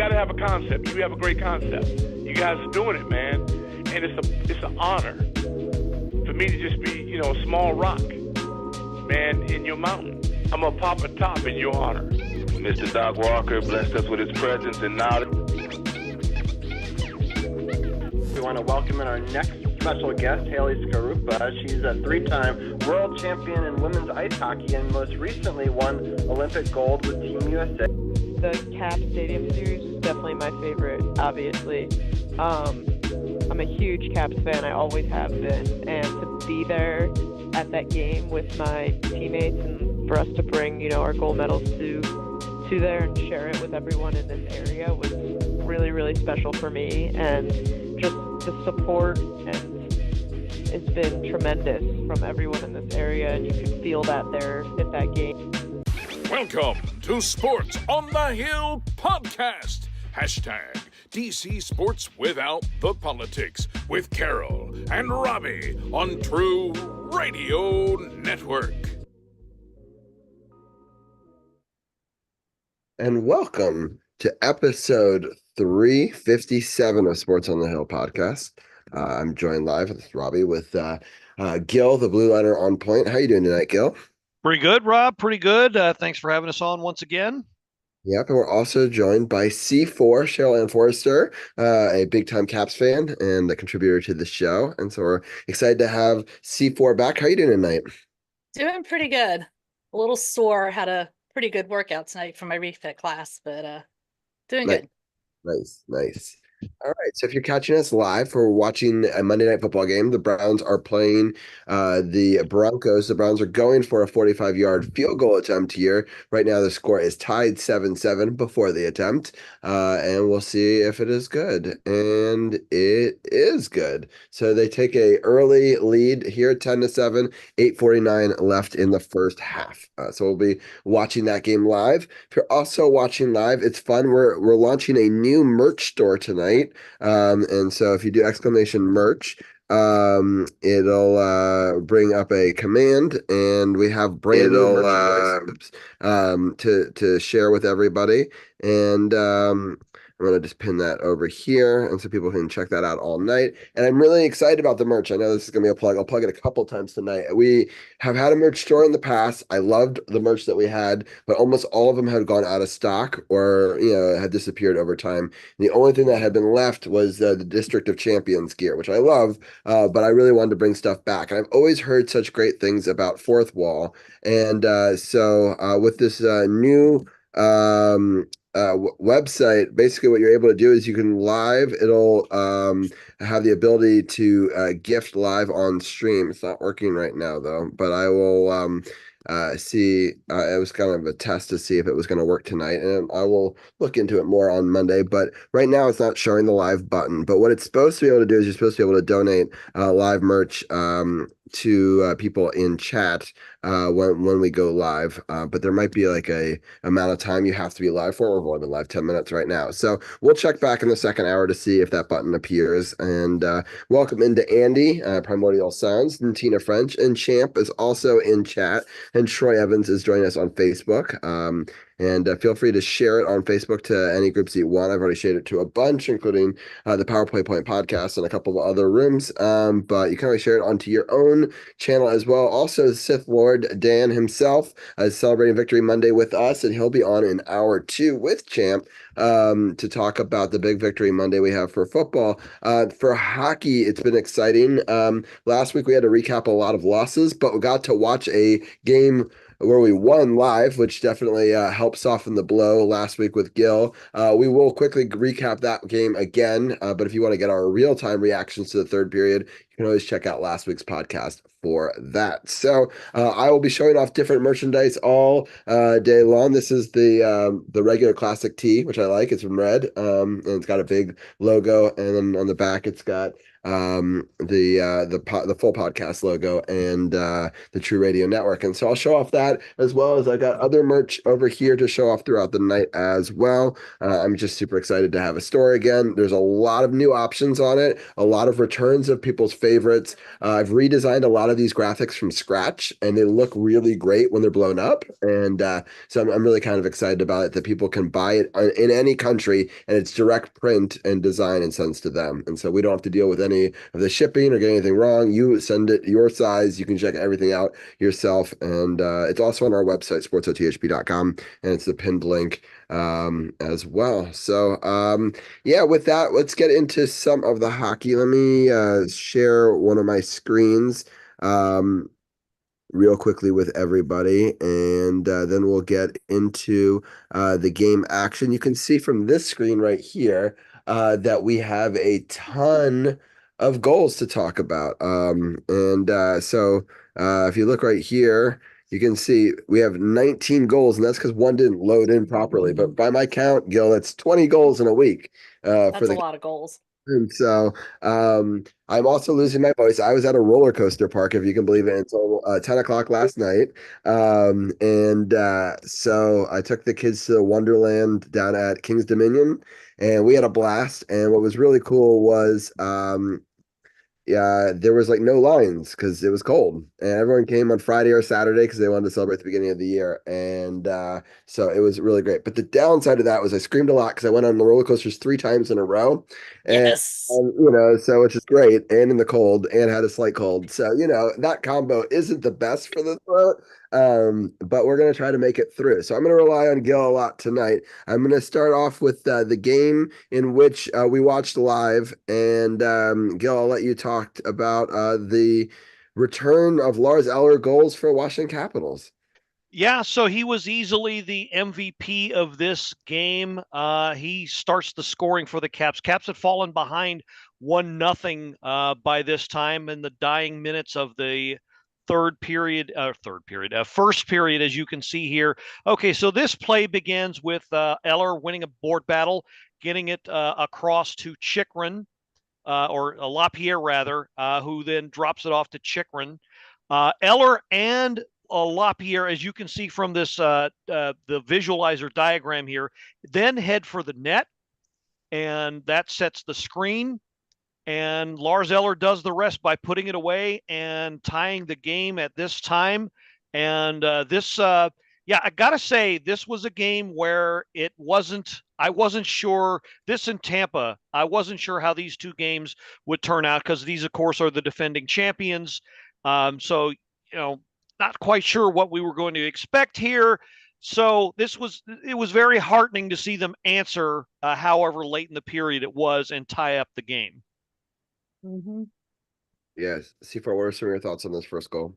got to have a concept. You have a great concept. You guys are doing it, man. And it's an honor for me to just be, a small rock, man, in your mountain. I'm going to pop a top in your honor. Mr. Doc Walker blessed us with his presence and knowledge. We want to welcome in our next special guest, Haley Skarupa. She's a three-time world champion in women's ice hockey and most recently won Olympic gold with Team USA. The Cap Stadium Series is definitely my favorite, obviously. I'm a huge Caps fan. I always have been. And to be there at that game with my teammates and for us to bring, our gold medals to there and share it with everyone in this area was really, really special for me. And just the support and it's been tremendous from everyone in this area, and you can feel that there at that game. Welcome to Sports on the Hill podcast. Hashtag DC Sports Without the Politics with Carol and Robbie on True Radio Network. And welcome to episode 357 of Sports on the Hill podcast. I'm joined live with Robbie with Gil, the blue liner on point. How you doing tonight, Gil? Pretty good, Rob. Pretty good. Thanks for having us on once again. Yep, and we're also joined by C4, Cheryl Ann Forrester, a big-time Caps fan and a contributor to the show. And so we're excited to have C4 back. How you doing tonight? Doing pretty good. A little sore. Had a pretty good workout tonight for my refit class, but doing good. Nice. All right, so if you're catching us live, we're watching a Monday Night Football game. The Browns are playing the Broncos. The Browns are going for a 45-yard field goal attempt here. Right now, the score is tied 7-7 before the attempt, and we'll see if it is good. And it is good. So they take a early lead here, 10-7, 8:49 left in the first half. So we'll be watching that game live. If you're also watching live, it's fun. We're launching a new merch store tonight. And so if you do exclamation merch, it'll bring up a command, and we have brand new merchandise to share with everybody. And I'm going to just pin that over here, and so people can check that out all night. And I'm really excited about the merch. I know this is going to be a plug. I'll plug it a couple times tonight. We have had a merch store in the past. I loved the merch that we had, but almost all of them had gone out of stock or, had disappeared over time. And the only thing that had been left was the District of Champions gear, which I love, but I really wanted to bring stuff back. And I've always heard such great things about Fourth Wall. And so with this new website, basically what you're able to do is you can it'll have the ability to gift live on stream. It's not working right now though, but I will see. It was kind of a test to see if it was going to work tonight, and I will look into it more on Monday. But right now it's not showing the live button. But what it's supposed to be able to do is you're supposed to be able to donate live merch to people in chat when we go live, but there might be like a amount of time you have to be live for. We've only been live 10 minutes right now, so we'll check back in the second hour to see if that button appears. And welcome into Andy, Primordial Sounds, and Tina French, and Champ is also in chat, and Troy Evans is joining us on Facebook. And feel free to share it on Facebook to any groups you want. I've already shared it to a bunch, including the Power Play Point podcast and a couple of other rooms. But you can always share it onto your own channel as well. Also, Sith Lord Dan himself is celebrating Victory Monday with us, and he'll be on in hour 2 with Champ to talk about the big Victory Monday we have for football. For hockey, it's been exciting. Last week we had to recap a lot of losses, but we got to watch a game where we won live, which definitely helped soften the blow last week with Gil. We will quickly recap that game again, but if you want to get our real-time reactions to the third period, you can always check out last week's podcast for that. So I will be showing off different merchandise all day long. This is the regular classic tee, which I like. It's in red, and it's got a big logo, and then on the back it's got the full podcast logo and the True Radio Network. And so I'll show off that, as well as I got other merch over here to show off throughout the night as well. I'm just super excited to have a store again. There's a lot of new options on it, a lot of returns of people's favorite favorites. I've redesigned a lot of these graphics from scratch, and they look really great when they're blown up. And so I'm really kind of excited about it, that people can buy it in any country, and it's direct print and design and sends to them. And so we don't have to deal with any of the shipping or get anything wrong. You send it your size. You can check everything out yourself. And it's also on our website, sportsothp.com, and it's the pinned link as well. So yeah, with that, let's get into some of the hockey. Let me share one of my screens real quickly with everybody, and then we'll get into the game action. You can see from this screen right here that we have a ton of goals to talk about. So if you look right here, you can see we have 19 goals, and that's because one didn't load in properly. But by my count, Gil, that's 20 goals in a week for That's a the. lot of goals. And so I'm also losing my voice. I was at a roller coaster park, if you can believe it, until 10 o'clock last night. So I took the kids to Wonderland down at King's Dominion, and we had a blast. And what was really cool was yeah, there was like no lines because it was cold, and everyone came on Friday or Saturday because they wanted to celebrate the beginning of the year. And so it was really great. But the downside of that was I screamed a lot because I went on the roller coasters 3 times in a row, and Yes. so which is great, and in the cold, and had a slight cold. So that combo isn't the best for the throat. But we're gonna try to make it through. So I'm gonna rely on Gil a lot tonight. I'm gonna start off with the game in which we watched live. And Gil, I'll let you talk about the return of Lars Eller goals for Washington Capitals. Yeah, so he was easily the MVP of this game. He starts the scoring for the Caps. Caps had fallen behind 1-0 by this time in the dying minutes of the first period, as you can see here. Okay, so this play begins with Eller winning a board battle, getting it across to Chychrun, or Lapierre rather, who then drops it off to Chychrun. Eller and Lapierre, as you can see from this the visualizer diagram here, then head for the net, and that sets the screen. And Lars Eller does the rest by putting it away and tying the game at this time. And yeah, I gotta say, this was a game where I wasn't sure. This in Tampa, I wasn't sure how these two games would turn out because these, of course, are the defending champions. So not quite sure what we were going to expect here. So it was very heartening to see them answer, however late in the period it was, and tie up the game. Mm-hmm. Yes, C4, what are some of your thoughts on this first goal?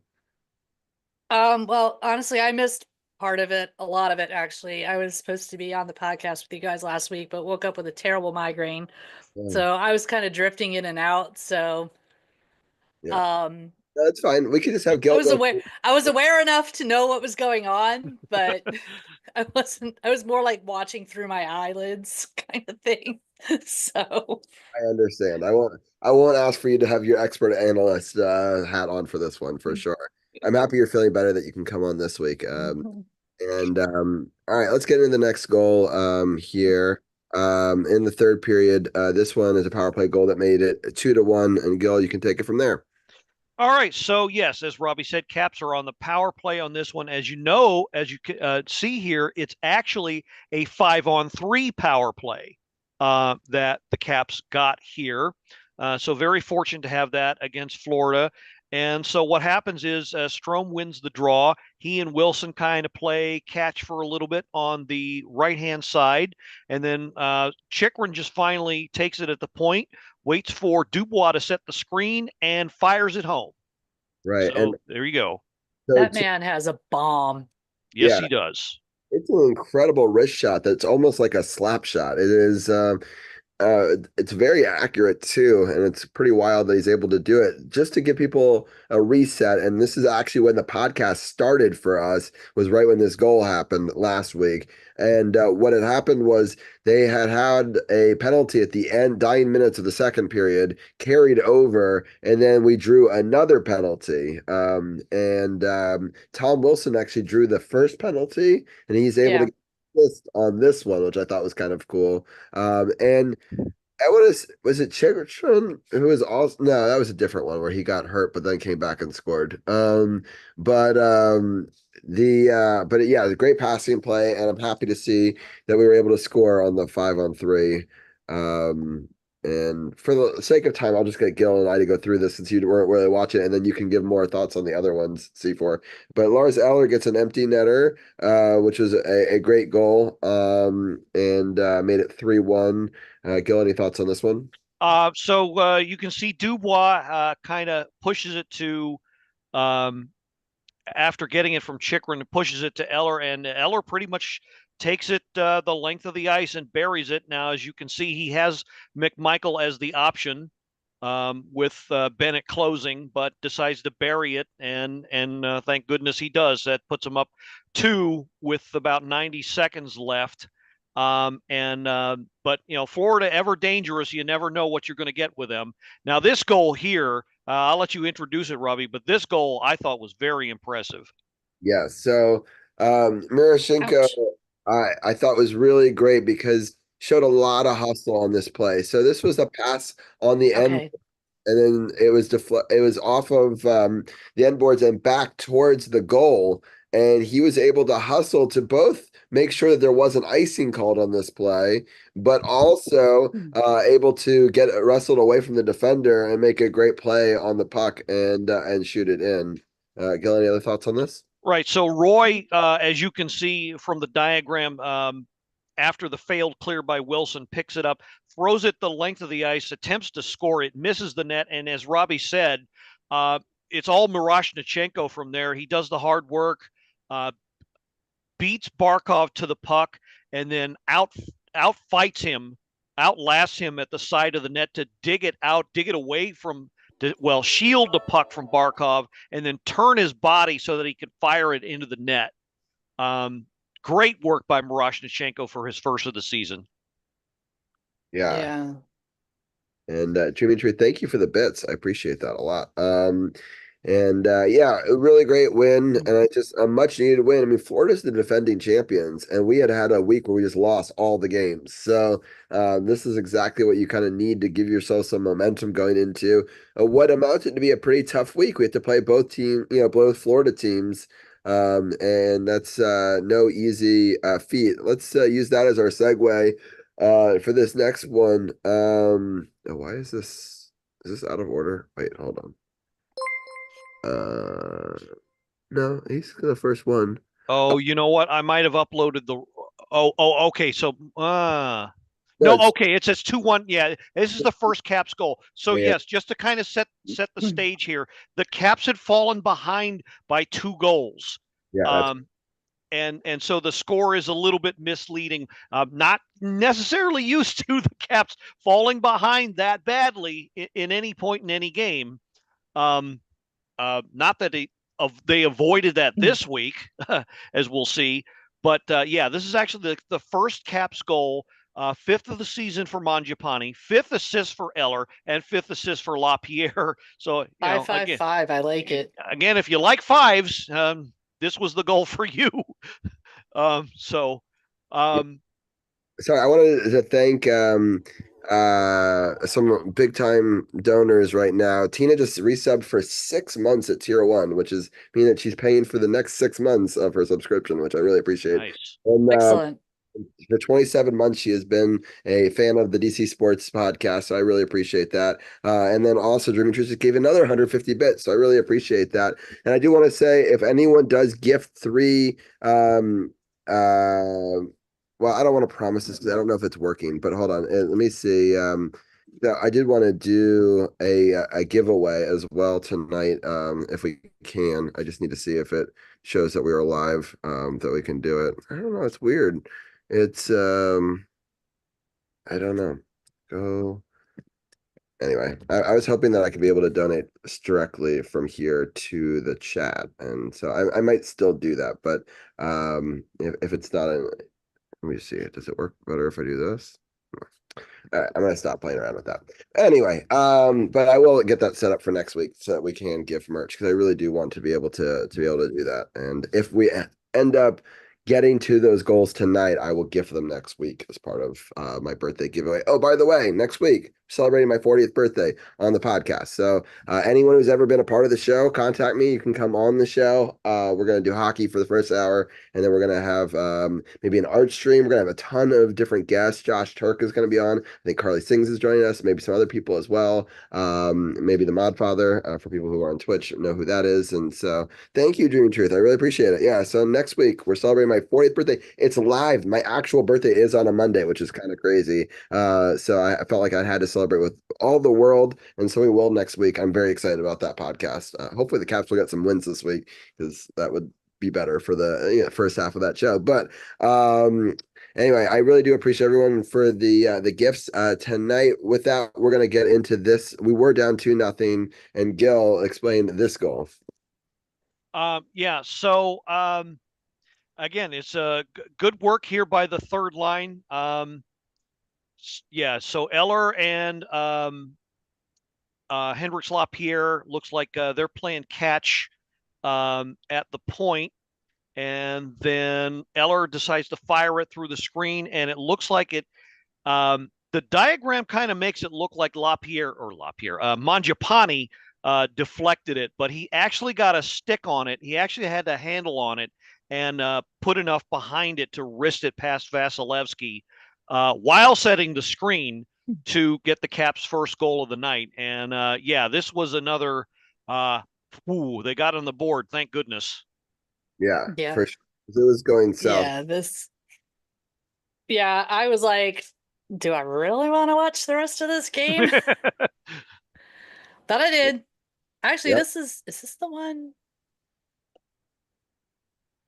Well, honestly, I missed part of it, a lot of it actually. I was supposed to be on the podcast with you guys last week, but woke up with a terrible migraine. So I was kind of drifting in and out. So Yeah, um that's fine. We can just have Gil go. I was aware enough to know what was going on, but I was more like watching through my eyelids kind of thing. So I understand. I won't ask for you to have your expert analyst hat on for this one for sure. I'm happy you're feeling better that you can come on this week. And all right, let's get into the next goal here. In the third period, this one is a power play goal that made it 2-1. And Gil, you can take it from there. All right. So, yes, as Robbie said, Caps are on the power play on this one. As you know, as you see here, it's actually a 5-on-3 power play that the Caps got here. So, very fortunate to have that against Florida. And so, what happens is Strome wins the draw. He and Wilson kind of play catch for a little bit on the right-hand side. And then Chychrun just finally takes it at the point, waits for Dubois to set the screen, and fires it home. Right. So And there you go. so that man has a bomb. Yes, yeah, he does. it's an incredible wrist shot that's almost like a slap shot. It is it's very accurate too, and it's pretty wild that he's able to do it. Just to give people a reset, and this is actually when the podcast started for us, was right when this goal happened last week. And what had happened was they had a penalty at the end, dying minutes of the second period, carried over, and then we drew another penalty. Tom Wilson actually drew the first penalty, and he's able Yeah. to get assist on this one, which I thought was kind of cool. And I was it Chikrin who was also no, that was a different one where he got hurt but then came back and scored. But but yeah, the great passing play, and I'm happy to see that we were able to score on the 5-on-3. Um, and for the sake of time, I'll just get Gil and I to go through this since you weren't really watching, and then you can give more thoughts on the other ones, C4. But Lars Eller gets an empty netter, which was a great goal, and made it 3-1. Gil, any thoughts on this one? So you can see Dubois kind of pushes it to um, after getting it from Chikrin, pushes it to Eller, and Eller pretty much takes it the length of the ice and buries it. Now, as you can see, he has McMichael as the option with Bennett closing, but decides to bury it, and thank goodness he does. That puts him up 2 with about 90 seconds left. But Florida ever dangerous. You never know what you're going to get with them. Now, this goal here, I'll let you introduce it, Robbie. But this goal I thought was very impressive. Yeah. So Miroshnichenko, Ouch. I thought was really great because showed a lot of hustle on this play. So this was a pass on the end, Okay. and then it was off of the end boards and back towards the goal, and he was able to hustle to both make sure that there wasn't icing called on this play, but also able to get wrestled away from the defender and make a great play on the puck and shoot it in. Gil, any other thoughts on this? Right. So Roy, as you can see from the diagram, after the failed clear by Wilson, picks it up, throws it the length of the ice, attempts to score it, misses the net, and as Robbie said, it's all Miroshnichenko from there. He does the hard work, beats Barkov to the puck, and then outfights him, outlasts him at the side of the net to dig it out, dig it away from, shield the puck from Barkov, and then turn his body so that he can fire it into the net. Great work by Miroshnichenko for his first of the season. Yeah. Yeah. And True, thank you for the bits. I appreciate that a lot. Yeah, a really great win, and a much needed win. I mean, Florida's the defending champions, and we had a week where we just lost all the games. So this is exactly what you kind of need to give yourself some momentum going into what amounted to be a pretty tough week. We had to play both Florida teams, and that's no easy feat. Let's use that as our segue for this next one. Why is this? Is this out of order? Wait, hold on. No, he's the first one. Oh, you know what? I might have uploaded the. Okay. So, No, no, okay. It says 2-1. Yeah, this is the first Caps goal. So yeah, yes, just to kind of set the stage here, the Caps had fallen behind by 2 goals. yeah, that's And so the score is a little bit misleading. Not necessarily used to the Caps falling behind that badly in any point in any game. Not that they avoided that this week, as we'll see. But yeah, this is actually the first Caps goal, 5th of the season for Mangiapane, 5th assist for Eller, and 5th assist for LaPierre. So 5-5-5. I like it. Again, if you like fives, this was the goal for you. So, Sorry, I wanted to thank some big time donors right now. Tina just resubbed for 6 months at tier 1, which is meaning that she's paying for the next 6 months of her subscription, which I really appreciate. nice. And Excellent. for 27 months, she has been a fan of the DC Sports podcast. So I really appreciate that. And then also, Dreaming Truth just gave another 150 bits. So I really appreciate that. And I do want to say, if anyone does gift 3, well, I don't want to promise this because I don't know if it's working, but hold on. Let me see. I did want to do a giveaway as well tonight, if we can. I just need to see if it shows that we are live, that we can do it. I don't know. It's weird. It's I don't know. Go. Anyway, I was hoping that I could be able to donate directly from here to the chat, and so I might still do that. But if it's not, let me see. Does it work better if I do this? All right, I'm gonna stop playing around with that. Anyway, but I will get that set up for next week so that we can gift merch because I really do want to be able to do that. And if we end up getting to those goals tonight, I will gift them next week as part of my birthday giveaway. Oh, by the way, next week, celebrating my 40th birthday on the podcast. So anyone who's ever been a part of the show, contact me. You can come on the show. We're going to do hockey for the first hour, and then we're going to have maybe an art stream. We're going to have a ton of different guests. Josh Turk is going to be on. I think Carly Sings is joining us, maybe some other people as well. Maybe the Mod Father, for people who are on Twitch know who that is. And so thank you, Dream Truth. I really appreciate it. Yeah, so next week, we're celebrating my 40th birthday. It's live. My actual birthday is on a Monday, which is kind of crazy. So I felt like I had to celebrate with all the world, and so we will next week. I'm very excited about that podcast. Hopefully the Caps will get some wins this week, because that would be better for the first half of that show. But anyway, I really do appreciate everyone for the gifts tonight. With that, we're gonna get into this. We were down 2-0, and Gil explained this goal. Yeah. So again, it's a good work here by the third line. Yeah. So Eller and Hendricks Lapierre looks like they're playing catch at the point, and then Eller decides to fire it through the screen, and it looks like it. The diagram kind of makes it look like Mangiapane deflected it, but he actually got a stick on it. He actually had a handle on it and put enough behind it to wrist it past Vasilevsky while setting the screen to get the Caps' first goal of the night. And yeah, this was another. They got on the board. Thank goodness. Yeah, Yeah. for sure. It was going south. Yeah, I was like, do I really want to watch the rest of this game? But I did. Actually, Yep. is this the one?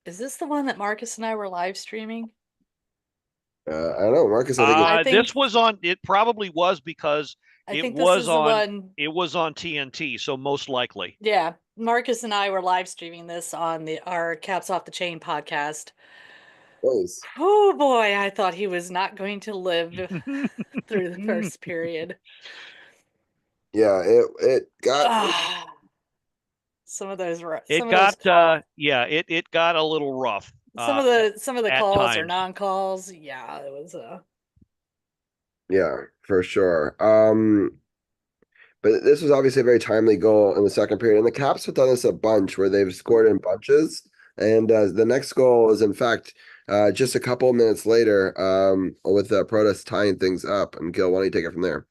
Is this the one that Marcus and I were live streaming? I don't know, Marcus. I think this was on. It probably was because I think was this is on. The one. It was on TNT, so most likely. Yeah, Marcus and I were live streaming this on our Caps Off the Chain podcast. nice. Oh boy, I thought he was not going to live through the first period. Yeah, it got some of those. It got a little rough. Some of the calls times. or non-calls. Yeah, it was Yeah, for sure. But this was obviously a very timely goal in the second period, and the Caps have done this a bunch where they've scored in bunches. And the next goal is, in fact, just a couple minutes later, with Protas tying things up. And Gil, why don't you take it from there?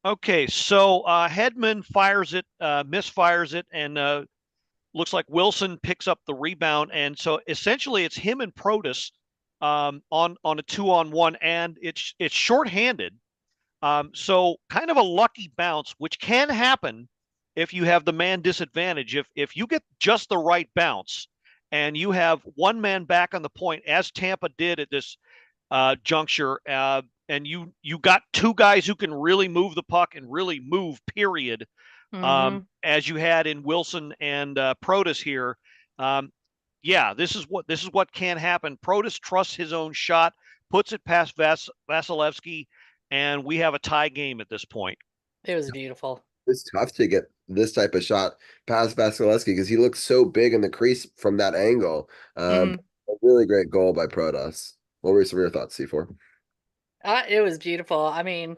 Okay, so Hedman fires it, misfires it, and looks like Wilson picks up the rebound. And so essentially, it's him and Protas on a 2-on-1, and it's shorthanded. So kind of a lucky bounce, which can happen if you have the man disadvantage. If you get just the right bounce and you have one man back on the point, as Tampa did at this juncture, and you got two guys who can really move the puck and really move, period, as you had in Wilson and Protas here. Yeah, this is what can happen. Protas trusts his own shot, puts it past Vasilevsky, and we have a tie game at this point. It was beautiful. It's tough to get this type of shot past Vasilevsky because he looks so big in the crease from that angle. A really great goal by Protas. What were some of your thoughts, C4? It was beautiful. I mean,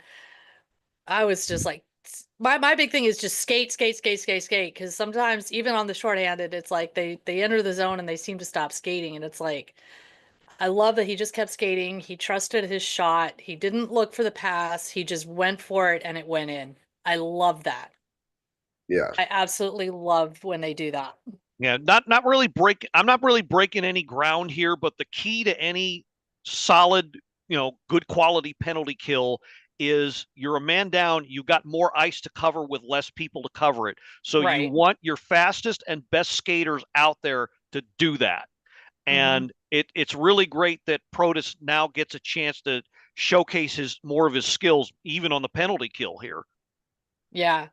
I was just like, my big thing is just skate. Because sometimes even on the shorthanded, it's like they enter the zone and they seem to stop skating. And it's like, I love that he just kept skating. He trusted his shot. He didn't look for the pass. He just went for it and it went in. I love that. Yeah. I absolutely love when they do that. Yeah, not really I'm not really breaking any ground here, but the key to any solid, good quality penalty kill is you're a man down, you've got more ice to cover with less people to cover it. So you want your fastest and best skaters out there to do that. And it's really great that Protas now gets a chance to showcase more of his skills, even on the penalty kill here. Yeah.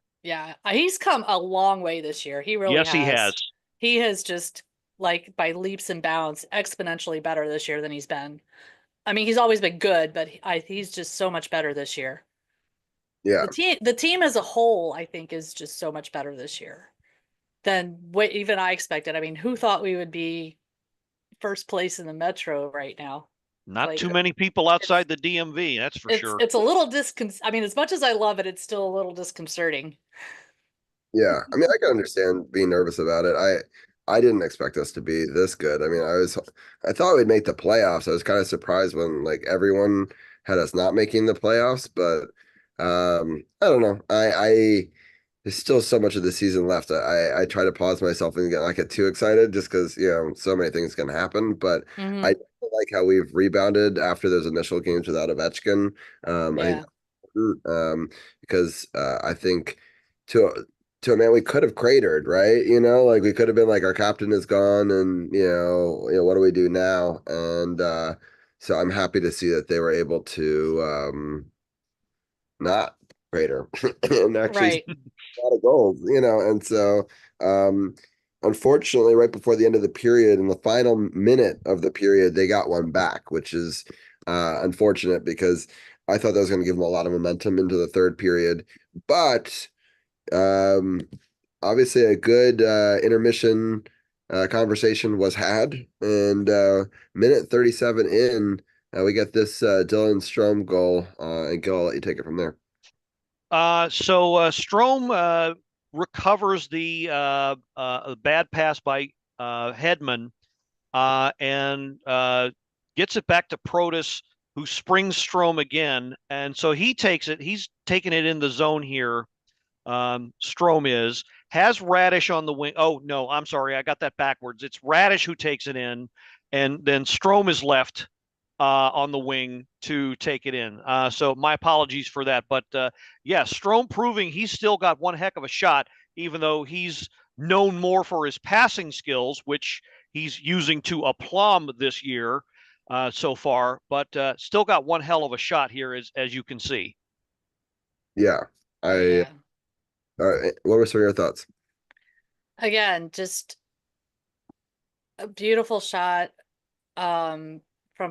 He's come a long way this year. He really has. Yes, he has. He has just, like, by leaps and bounds, exponentially better this year than he's been. I mean, he's always been good, but he's just so much better this year. Yeah. The team as a whole, I think, is just so much better this year than what even I expected. I mean, who thought we would be first place in the Metro right now. Not Like, too many people outside the DMV, that's for sure. It's a little I mean, as much as I love it, it's still a little disconcerting. Yeah, I mean, I can understand being nervous about it. I didn't expect us to be this good. I mean, I thought we'd make the playoffs. I was kind of surprised when like everyone had us not making the playoffs, but I don't know. There's still so much of the season left. I try to pause myself and not get too excited just because, so many things can happen. But Mm-hmm. I like how we've rebounded after those initial games without Ovechkin. I think Yeah. because I think to to a man we could have cratered, right? Like we could have been like our captain is gone, and what do we do now? And so I'm happy to see that they were able to not crater and actually Right. a lot of goals, and so unfortunately, right before the end of the period, in the final minute of the period, they got one back, which is unfortunate because I thought that was going to give them a lot of momentum into the third period. But um, obviously, a good intermission conversation was had, and minute 37 in, we get this Dylan Strom goal, and Gil, I'll let you take it from there. So Strome recovers the bad pass by Hedman and gets it back to Protas, who springs Strome again. And so he takes it. He's taking it in the zone here. Strome has Radish on the wing. Oh, no, I'm sorry. I got that backwards. It's Radish who takes it in, and then Strome is left on the wing to take it in. So my apologies for that. But yeah, Strome proving he's still got one heck of a shot, even though he's known more for his passing skills, which he's using to aplomb this year so far, but still got one hell of a shot here, as you can see. Yeah, Yeah. what were some of your thoughts? Again, just a beautiful shot from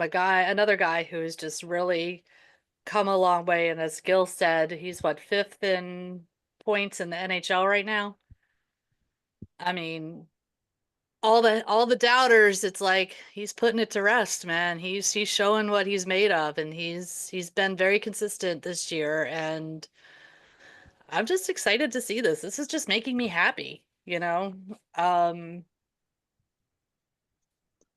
another guy who's just really come a long way. And as Gil said, he's what, fifth in points in the NHL right now. I mean, all the doubters, it's like he's putting it to rest, man. He's showing what he's made of, and he's been very consistent this year, and I'm just excited to see this. This is just making me happy, Um,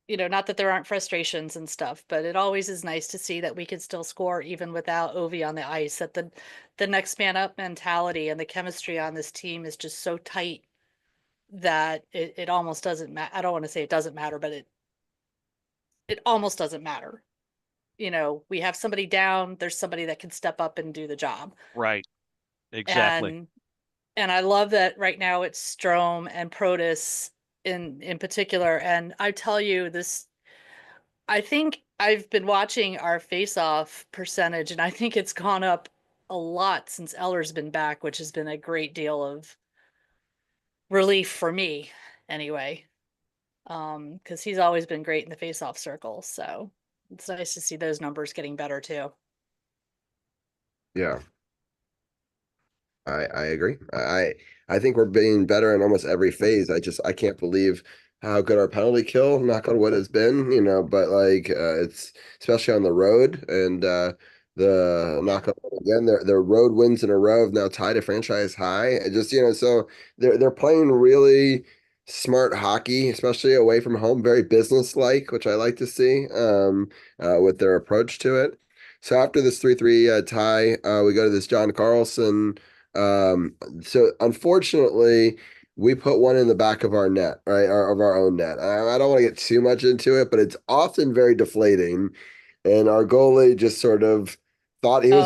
not that there aren't frustrations and stuff, but it always is nice to see that we can still score even without Ovi on the ice. That the next man up mentality and the chemistry on this team is just so tight that it almost doesn't matter. I don't want to say it doesn't matter, but it almost doesn't matter. We have somebody down, there's somebody that can step up and do the job. Right. Exactly. And I love that right now it's Strome and Protas in particular. And I tell you this, I think I've been watching our face-off percentage, and I think it's gone up a lot since Eller's been back, which has been a great deal of relief for me anyway. Because he's always been great in the face-off circle. So it's nice to see those numbers getting better too. Yeah, I agree. I think we're being better in almost every phase. I can't believe how good our penalty kill, knock on wood, has been, but like it's especially on the road, and the knock on wood again, their road wins in a row have now tied a franchise high. It just, so they're playing really smart hockey, especially away from home, very business-like, which I like to see with their approach to it. So after this 3-3 tie, we go to this John Carlson. So unfortunately, we put one in the back of our net, right? Of our own net. I don't want to get too much into it, but it's often very deflating. And our goalie just sort of thought he was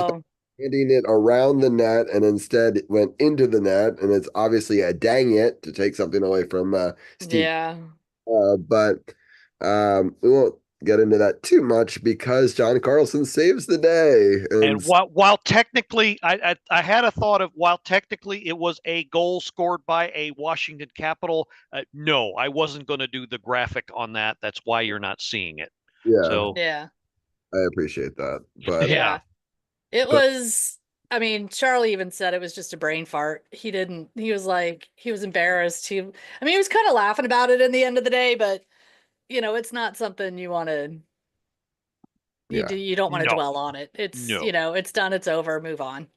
handing it around the net, and instead it went into the net. And it's obviously a dang it to take something away from Steve. Yeah. But we won't get into that too much because John Carlson saves the day. And while technically, I had a thought of while technically it was a goal scored by a Washington Capital. No, I wasn't going to do the graphic on that. That's why you're not seeing it. Yeah. So yeah, I appreciate that. But yeah, it was. I mean, Charlie even said it was just a brain fart. He was like, he was embarrassed. I mean, he was kind of laughing about it in the end of the day, but it's not something you want to Yeah. you don't want to No, dwell on it. It's, no. it's done, it's over, move on.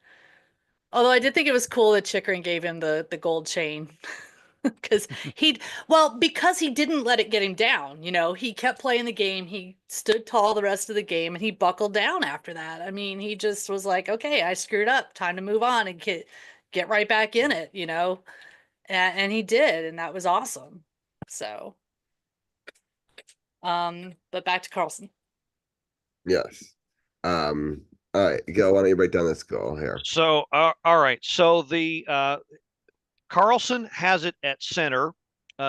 Although I did think it was cool that Chikrin gave him the gold chain. Because because he didn't let it get him down. He kept playing the game. He stood tall the rest of the game, and he buckled down after that. I mean, he just was like, okay, I screwed up. Time to move on and get right back in it, and he did, and that was awesome. So, but back to Carlson. Yes. All right, Gil, why don't you break down this goal here? So, all right. So the Carlson has it at center.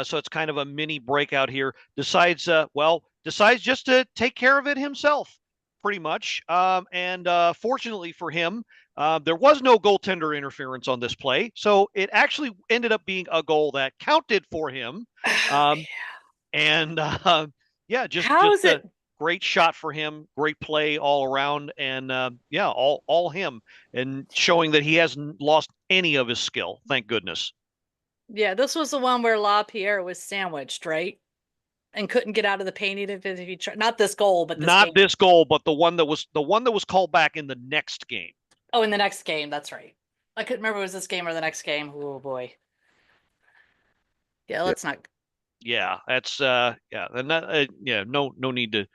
So it's kind of a mini breakout here. Decides just to take care of it himself, pretty much. And fortunately for him, there was no goaltender interference on this play. So it actually ended up being a goal that counted for him. And yeah, just How is a it? great shot for him, great play all around, and yeah, all him, and showing that he hasn't lost any of his skill. Thank goodness. Yeah, this was the one where LaPierre was sandwiched, right? And couldn't get out of the paint even if he tried. Not this goal, but this Not game. this goal, but the one that was called back in the next game. Oh, in the next game, that's right. I couldn't remember if it was this game or the next game. Oh boy. Yeah, let's not. Yeah, that's yeah, and that yeah, no need to.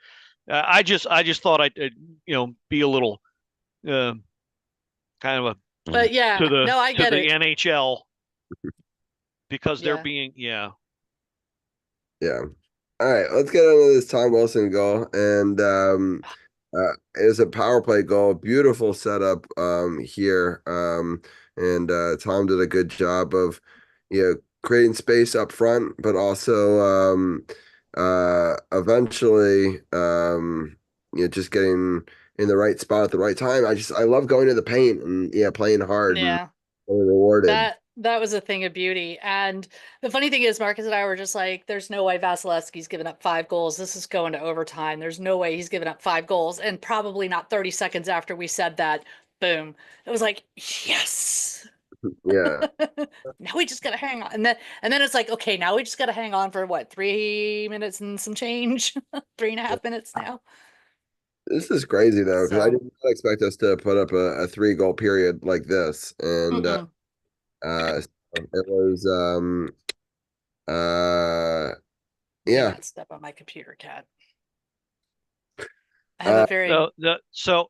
I just thought I'd be a little uh, kind of a But yeah, no, I to get the it. NHL because they're Yeah. being Yeah. All right, let's get into this Tom Wilson goal. And it was a power play goal. Beautiful setup here. And Tom did a good job of creating space up front, but also eventually just getting in the right spot at the right time. I love going to the paint and playing hard and Yeah. getting rewarded. That was a thing of beauty. And the funny thing is, Marcus and I were just like, there's no way Vasilevsky's given up 5 goals. This is going to overtime. There's no way he's given up 5 goals. And probably not 30 seconds after we said that, boom. It was like, yes. Yeah. Now we just gotta hang on. And then it's like, okay, now we just gotta hang on for what, 3 minutes and some change? 3.5 minutes now. This is crazy though, because I So did not expect us to put up a 3 goal period like this. And mm-mm. so it was Do yeah. not step on my computer, cat. I have Uh a very so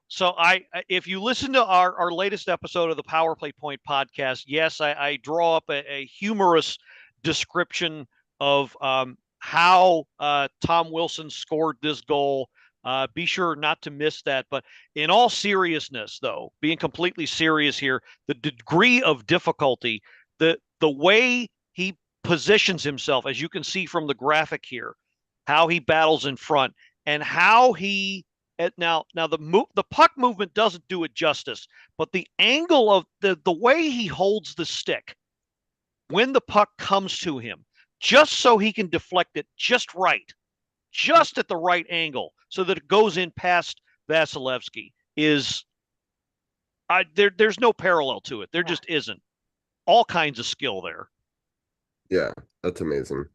if you listen to our latest episode of the Power Play Point podcast, yes, I draw up a humorous description of how Tom Wilson scored this goal. Be sure not to miss that. But in all seriousness, though, being completely serious here, the degree of difficulty, the way he positions himself, as you can see from the graphic here, how he battles in front, and how he now the puck movement doesn't do it justice, but the angle of the way he holds the stick when the puck comes to him, just so he can deflect it just right, just at the right angle, so that it goes in past Vasilevsky, is there's no parallel to it. There just isn't. All kinds of skill there. yeah, that's amazing.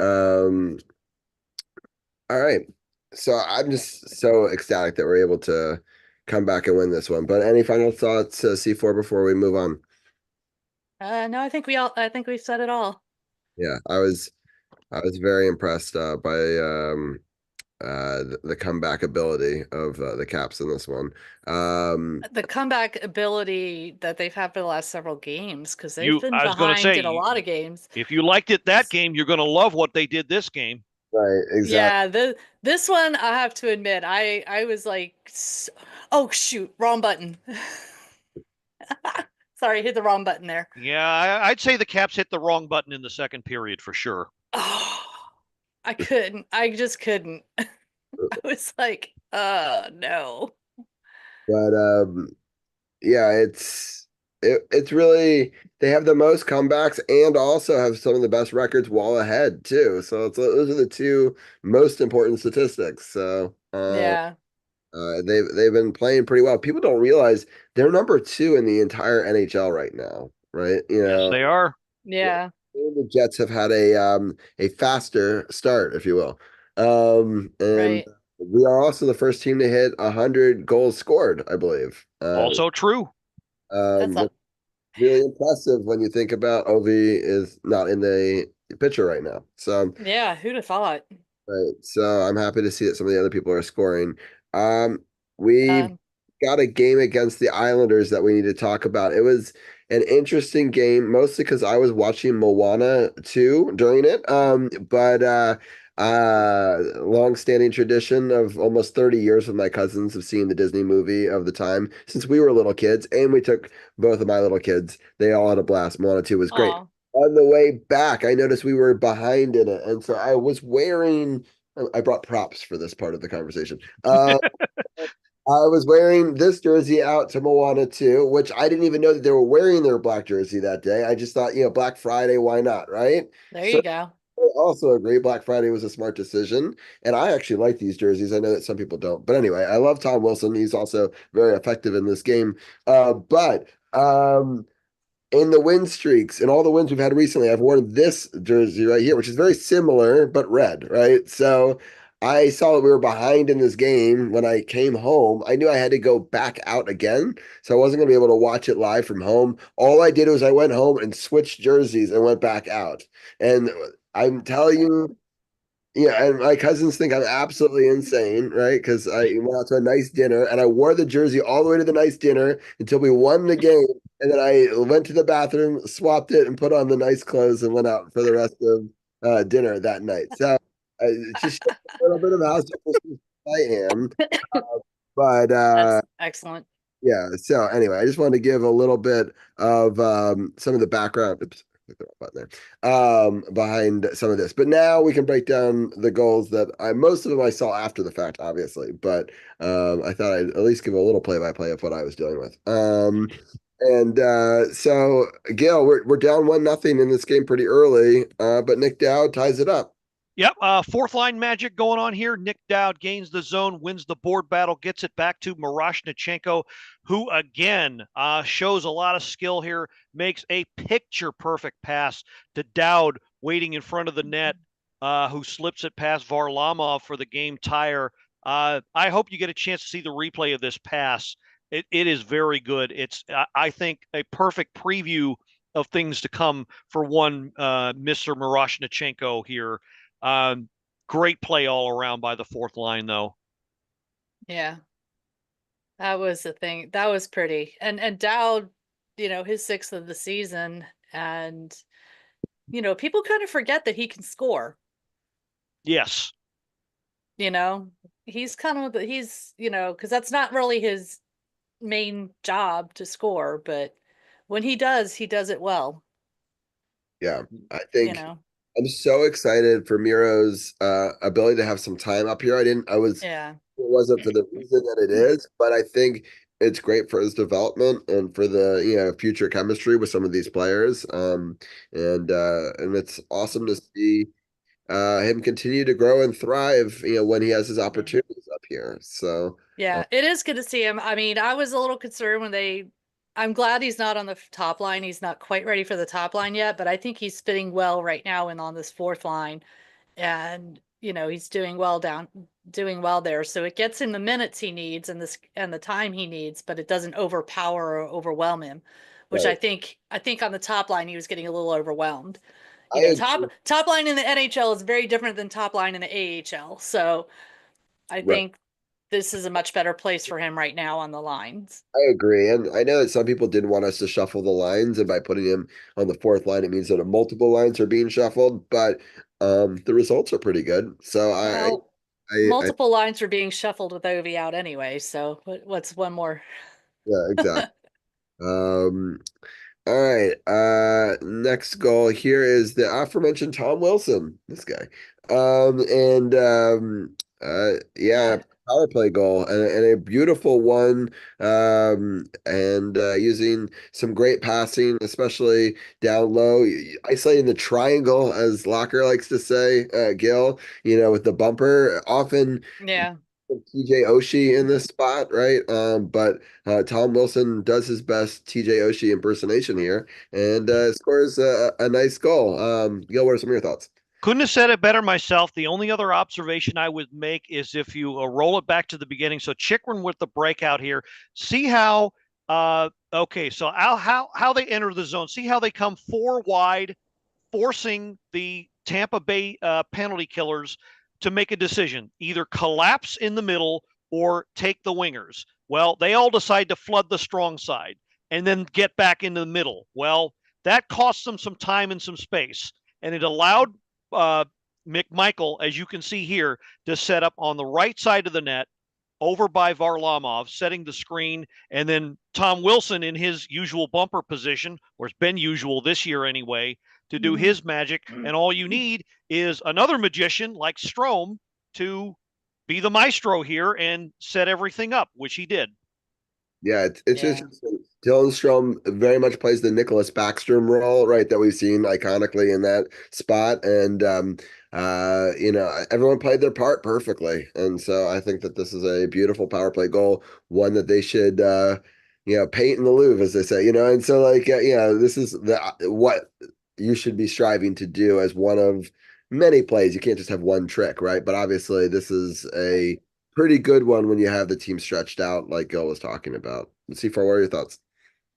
Um all right. So I'm just so ecstatic that we're able to come back and win this one. But any final thoughts, C4, before we move on? no, I think we've said it all. Yeah, I was very impressed by the comeback ability of the Caps in this one. The comeback ability that they've had for the last several games, because they've been I was going to behind say, in a lot of games. if you liked it that game, you're going to love what they did this game. Right, exactly. Yeah, this one I have to admit, I was like, oh shoot, wrong button. Sorry, hit the wrong button there. Yeah, I'd say the Caps hit the wrong button in the second period for sure. Oh, I couldn't. I just couldn't. I was like, no. But yeah, it's really, they have the most comebacks and also have some of the best records while ahead too. So those are the two most important statistics. So Yeah. they've been playing pretty well. People don't realize they're number 2 in the entire NHL right now, right? Yes, they are. Yeah. The Jets have had a faster start, if you will. And Right. we are also the first team to hit 100 goals scored, I believe. Also true. That's Which a really impressive when you think about Ovi is not in the picture right now. So, yeah, who'd have thought? right. So I'm happy to see that some of the other people are scoring. Um, we've Um, got a game against the Islanders that we need to talk about. It was an interesting game, mostly because I was watching Moana 2 during it. Long-standing tradition of almost 30 years with my cousins of seeing the Disney movie of the time since we were little kids, and we took both of my little kids. They all had a blast. Moana 2 was great. oh, On the way back, I noticed we were behind in it, and so I was wearing. I brought props for this part of the conversation. I was wearing this jersey out to Moana too, which I didn't even know that they were wearing their black jersey that day. I just thought, Black Friday, why not, right? there So you go. I also agree Black Friday was a smart decision. And I actually like these jerseys. I know that some people don't. But anyway, I love Tom Wilson. He's also very effective in this game. But in the win streaks and all the wins we've had recently, I've worn this jersey right here, which is very similar but red, right? So I saw that we were behind in this game when I came home. I knew I had to go back out again, so I wasn't going to be able to watch it live from home. All I did was I went home and switched jerseys and went back out. And I'm telling you, yeah, and my cousins think I'm absolutely insane, right? Because I went out to a nice dinner and I wore the jersey all the way to the nice dinner until we won the game. And then I went to the bathroom, swapped it, and put on the nice clothes and went out for the rest of dinner that night. So it just shows a little bit of how superstitious I am. But That's excellent. yeah. So anyway, I just wanted to give a little bit of some of the background. Oops, clicked the wrong button there. Behind some of this, but now we can break down the goals that most of them I saw after the fact, obviously. But I thought I'd at least give a little play-by-play of what I was dealing with. So Gil, we're down 1-0 in this game pretty early, but Nick Dowd ties it up. Yep, fourth line magic going on here. Nick Dowd gains the zone, wins the board battle, gets it back to Miroshnichenko, who again shows a lot of skill here, makes a picture perfect pass to Dowd waiting in front of the net, who slips it past Varlamov for the game tire. I hope you get a chance to see the replay of this pass. It is very good. It's, I think, a perfect preview of things to come for one Mr. Miroshnichenko here. Um, Great play all around by the fourth line, though. Yeah, that was the thing. That was pretty. And Dowd, his sixth of the season, and people kind of forget that he can score. Yes. You know, he's kind of because that's not really his main job to score, but when he does it well. Yeah, I You think know, I'm so excited for Miro's ability to have some time up here. yeah, It wasn't for the reason that it is, but I think it's great for his development and for the future chemistry with some of these players. And it's awesome to see him continue to grow and thrive. When he has his yeah. opportunities up here. So Yeah, it is good to see him. I mean, I was a little concerned I'm glad he's not on the top line. He's not quite ready for the top line yet, but I think he's fitting well right now and on this fourth line. And, he's doing well there. So it gets him the minutes he needs and the time he needs, but it doesn't overpower or overwhelm him, which right, I think on the top line he was getting a little overwhelmed. I agree. Top line in the NHL is very different than top line in the AHL. So I Right. think this is a much better place for him right now on the lines. I agree. And I know that some people did want us to shuffle the lines, and by putting him on the fourth line, it means that multiple lines are being shuffled, but the results are pretty good. So Well, I multiple lines are being shuffled with Ovi out anyway, so what's one more? yeah, exactly. Um, All right. Next goal here is the aforementioned Tom Wilson. This guy. And yeah, Yeah. power play goal and a beautiful one. And using some great passing, especially down low, isolating the triangle, as Locker likes to say, Gil, with the bumper. Often Yeah. TJ Oshie in this spot, right? But Tom Wilson does his best TJ Oshie impersonation here and scores a nice goal. Gil, what are some of your thoughts? Couldn't have said it better myself. The only other observation I would make is if you roll it back to the beginning. So Chikrin with the breakout here. See how okay, so how they enter the zone. See how they come four wide, forcing the Tampa Bay penalty killers to make a decision, either collapse in the middle or take the wingers. Well, they all decide to flood the strong side and then get back into the middle. Well, that cost them some time and some space, and it allowed uh, McMichael, as you can see here, to set up on the right side of the net over by Varlamov, setting the screen, and then Tom Wilson in his usual bumper position, or it's been usual this year anyway, to do his magic. And all you need is another magician like Strome to be the maestro here and set everything up, which he did. Yeah, it's just Dylan Strom very much plays the Nicholas Backstrom role, right? That we've seen iconically in that spot, and everyone played their part perfectly, and so I think that this is a beautiful power play goal, one that they should, paint in the Louvre, as they say, and so this is what you should be striving to do as one of many plays. You can't just have one trick, right? But obviously, this is a pretty good one when you have the team stretched out, like Gil was talking about. C4, what are your thoughts?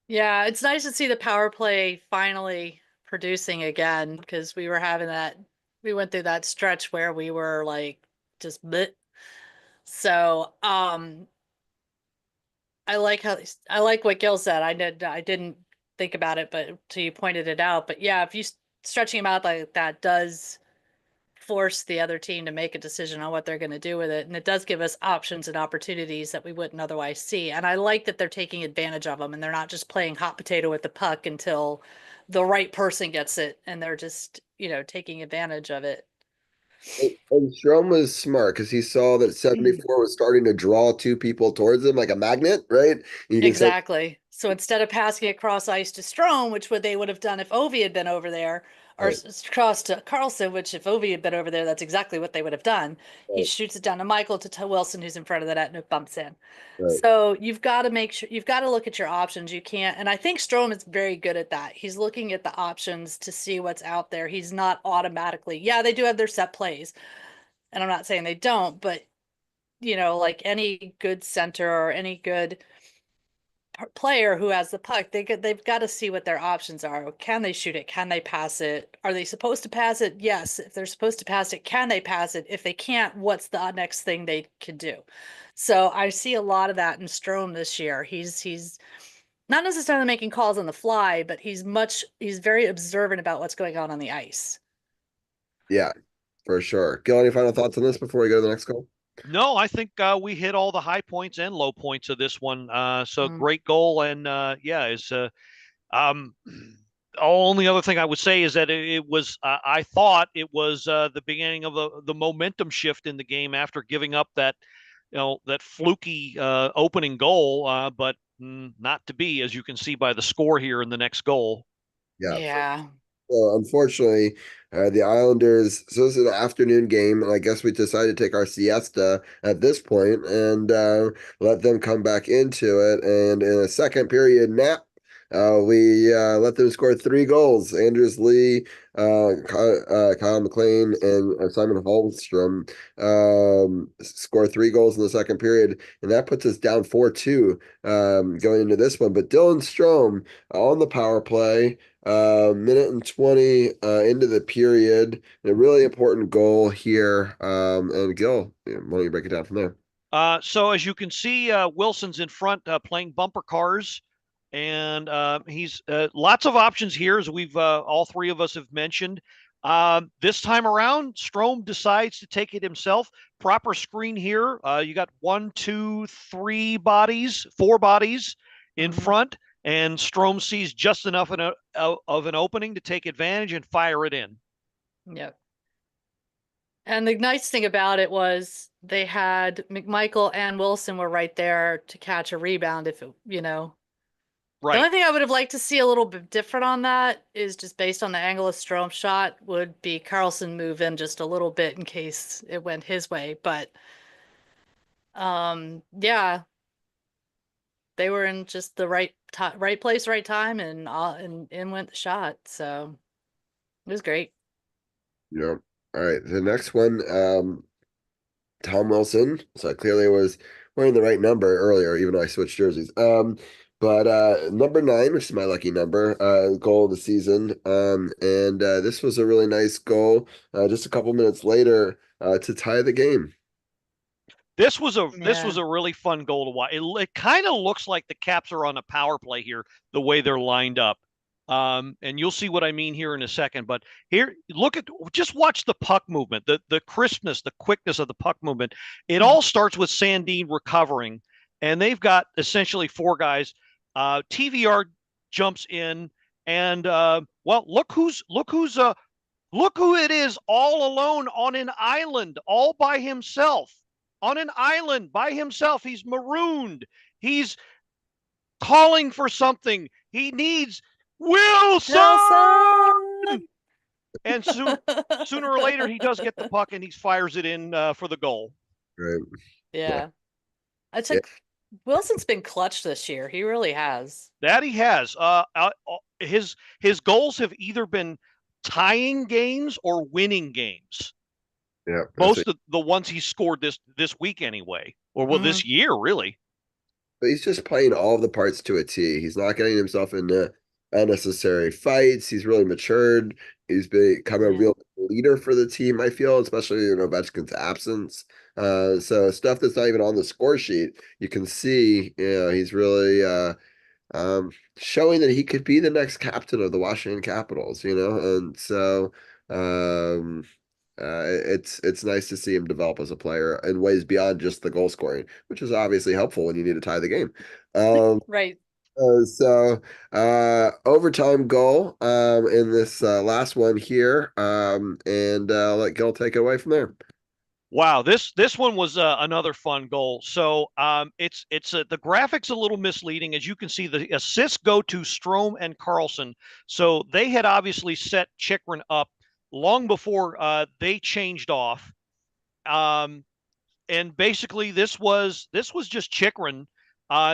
Yeah, it's nice to see the power play finally producing again because we went through that stretch where we were like just bleh. So, I like what Gil said. I didn't think about it, but till you pointed it out. But yeah, if you stretching them out like that does force the other team to make a decision on what they're going to do with it. And it does give us options and opportunities that we wouldn't otherwise see. And I like that they're taking advantage of them and they're not just playing hot potato with the puck until the right person gets it. And they're just, taking advantage of it. And Strom was smart because he saw that 74 was starting to draw two people towards him like a magnet, right? You can say, Exactly. So instead of passing it across ice to Strome, which they would have done if Ovi had been over there, or right, cross to Carlson, which if Ovi had been over there, that's exactly what they would have done. He right, shoots it down to Michael to Wilson, who's in front of the net, and it bumps in. right. So you've got to make sure you've got to look at your options. You can't, and I think Strome is very good at that. He's looking at the options to see what's out there. He's not automatically, yeah, they do have their set plays, and I'm not saying they don't, but like any good center or any good player who has the puck, they've got to see what their options are. Can they shoot it? Can they pass it? Are they supposed to pass it? Yes. If they're supposed to pass it, can they pass it? If they can't, what's the next thing they can do? So I see a lot of that in Strome this year. He's not necessarily making calls on the fly, but he's very observant about what's going on the ice. Yeah, for sure. Gil, any final thoughts on this before we go to the next goal? No, I think we hit all the high points and low points of this one. So Mm. great goal, and it's um, only other thing I would say is that it was I thought it was the beginning of the momentum shift in the game after giving up that that fluky opening goal, but not to be, as you can see by the score here in the next goal. Yeah. Yeah. Well, unfortunately, the Islanders, so this is an afternoon game, and I guess we decided to take our siesta at this point and let them come back into it. And in a second period nap, we let them score three goals. Andrews Lee, Kyle McLean, and Simon Holmstrom score three goals in the second period, and that puts us down 4-2 going into this one. But Dylan Strome on the power play. Minute and 20 into the period. A really important goal here. And Gil, why don't you break it down from there? So as you can see, Wilson's in front playing bumper cars, and he's lots of options here, as we've all three of us have mentioned. This time around, Strome decides to take it himself. Proper screen here. You got 1, 2, 3 bodies, 4 bodies in front, and Strome sees just enough of an opening to take advantage and fire it in. Yep. And the nice thing about it was they had McMichael and Wilson were right there to catch a rebound if it, Right. The only thing I would have liked to see a little bit different on that is just based on the angle of Strome shot would be Carlson move in just a little bit in case it went his way. But Yeah, they were in just the right place, right time, and in went the shot. So it was great. Yep. All right. The next one, Tom Wilson. So clearly was wearing the right number earlier, even though I switched jerseys. But number 9, which is my lucky number, goal of the season. And this was a really nice goal. Just a couple minutes later, to tie the game. This was a Yeah. really fun goal to watch. It kind of looks like the Caps are on a power play here, the way they're lined up. And you'll see what I mean here in a second. But here, just watch the puck movement, the crispness, the quickness of the puck movement. It all starts with Sandin recovering, and they've got essentially 4 guys. TVR jumps in, and well, look who it is, all alone on an island, all by himself. On an island by himself. He's marooned. He's calling for something. He needs Wilson. Wilson! And sooner or later, he does get the puck and he fires it in for the goal. Right. Yeah. I think Wilson's been clutch this year. He really has. That he has. His goals have either been tying games or winning games. Yeah. Most of the ones he scored this week anyway, or well, this year really. But he's just playing all the parts to a T. He's not getting himself into unnecessary fights. He's really matured. He's become a real leader for the team, I feel, especially in Ovechkin's absence. So stuff that's not even on the score sheet, you can see, he's really showing that he could be the next captain of the Washington Capitals, and so it's nice to see him develop as a player in ways beyond just the goal scoring, which is obviously helpful when you need to tie the game. Right. So overtime goal in this last one here, and I'll let Gil take it away from there. Wow, this one was another fun goal. So it's the graphics a little misleading. As you can see, the assists go to Strome and Carlson. So they had obviously set Chychrun up long before they changed off. And basically, this was just Chychrun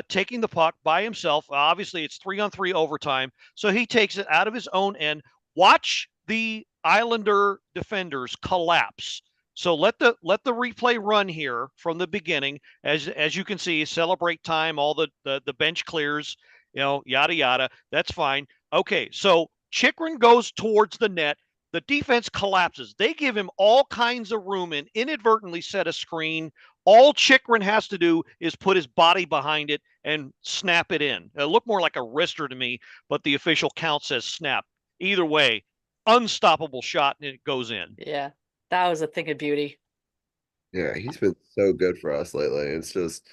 taking the puck by himself. Obviously, it's 3-on-3 overtime, so he takes it out of his own end. Watch the Islander defenders collapse. So let the replay run here from the beginning. As you can see, celebrate time, all the bench clears, yada yada. That's fine. Okay, so Chychrun goes towards the net. The defense collapses. They give him all kinds of room and inadvertently set a screen. All Chychrun has to do is put his body behind it and snap it in. It looked more like a wrister to me, but the official count says snap. Either way, unstoppable shot, and it goes in. Yeah, that was a thing of beauty. Yeah, he's been so good for us lately. It's just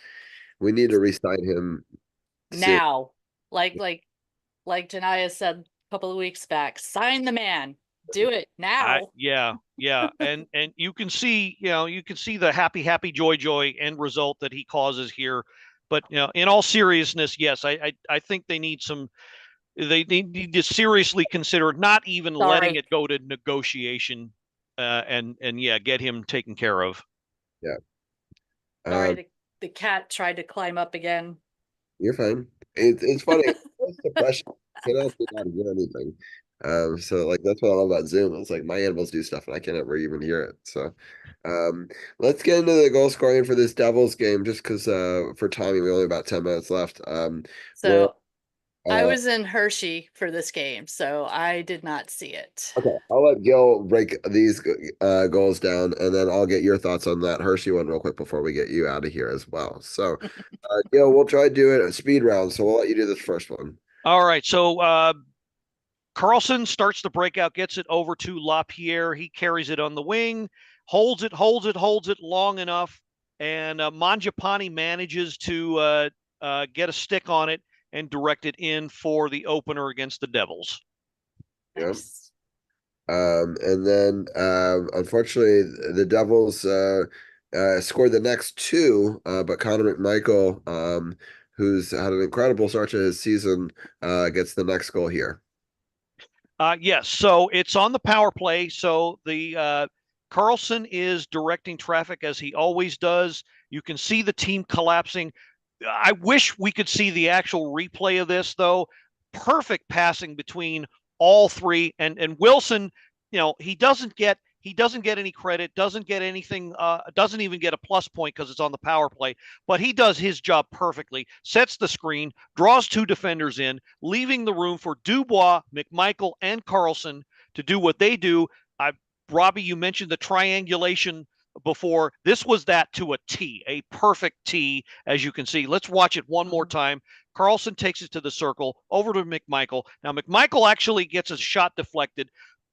we need to re-sign him now. Like Janaya said a couple of weeks back, sign the man. Do it now. Yeah. And you can see, the happy, joy end result that he causes here. But, in all seriousness, yes, I think they need to seriously consider not even letting it go to negotiation and get him taken care of. Yeah. Sorry, the cat tried to climb up again. You're fine. It's funny. It's depression. Cannot do not hear anything. So like that's what I love about Zoom. It's like my animals do stuff and I can't ever even hear it. So let's get into the goal scoring for this Devils game just because for timing we only have about 10 minutes left. I was in Hershey for this game, so I did not see it. Okay, I'll let Gil break these goals down, and then I'll get your thoughts on that Hershey one real quick before we get you out of here as well. So, Gil, we'll try to do it a speed round, so we'll let you do this first one. All right, so Carlson starts the breakout, gets it over to LaPierre. He carries it on the wing, holds it long enough, and Mangiapane manages to get a stick on it and direct it in for the opener against the Devils. Yes. And then unfortunately the Devils scored the next two, but Connor McMichael, who's had an incredible start to his season, gets the next goal here. Yes, so it's on the power play. So the Carlson is directing traffic as he always does. You can see the team collapsing. I wish we could see the actual replay of this, though. Perfect passing between all three, and Wilson, he doesn't get any credit, doesn't get anything, doesn't even get a plus point because it's on the power play, but he does his job perfectly, sets the screen, draws two defenders in, leaving the room for Dubois, McMichael, and Carlson to do what they do. Robbie, you mentioned the triangulation before. This was that to a T, a perfect T, as you can see. Let's watch it one more time. Carlson takes it to the circle, over to McMichael. Now, McMichael actually gets a shot deflected.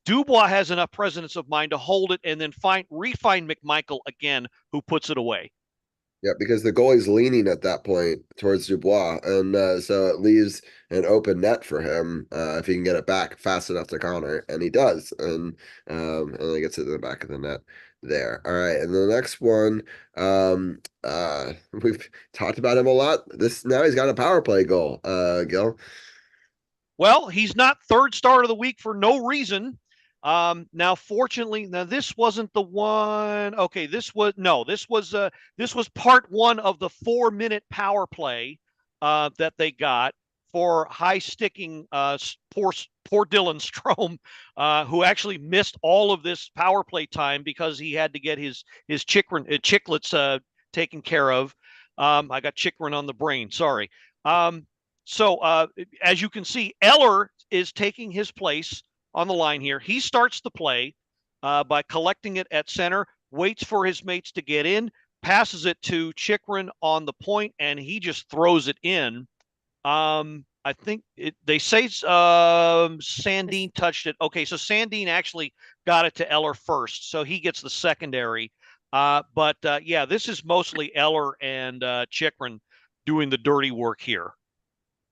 Dubois has enough presence of mind to hold it and then refine McMichael again, who puts it away. Yeah, because the goalie's leaning at that point towards Dubois, and so it leaves an open net for him if he can get it back fast enough to counter, and he does, and then he gets it in the back of the net there. All right, and the next one, we've talked about him a lot. Now he's got a power play goal, Gil. Well, he's not third star of the week for no reason. Now, fortunately, this wasn't the one. Okay, this was part one of the 4-minute power play that they got for high sticking poor Dylan Strome, who actually missed all of this power play time because he had to get his chicklets taken care of. I got Chikrin on the brain. Sorry. So as you can see, Eller is taking his place on the line here. He starts the play by collecting it at center, waits for his mates to get in, passes it to Chikrin on the point, and he just throws it in. I think they say Sandin touched it. Okay, so Sandin actually got it to Eller first, so he gets the secondary. But this is mostly Eller and Chikrin doing the dirty work here.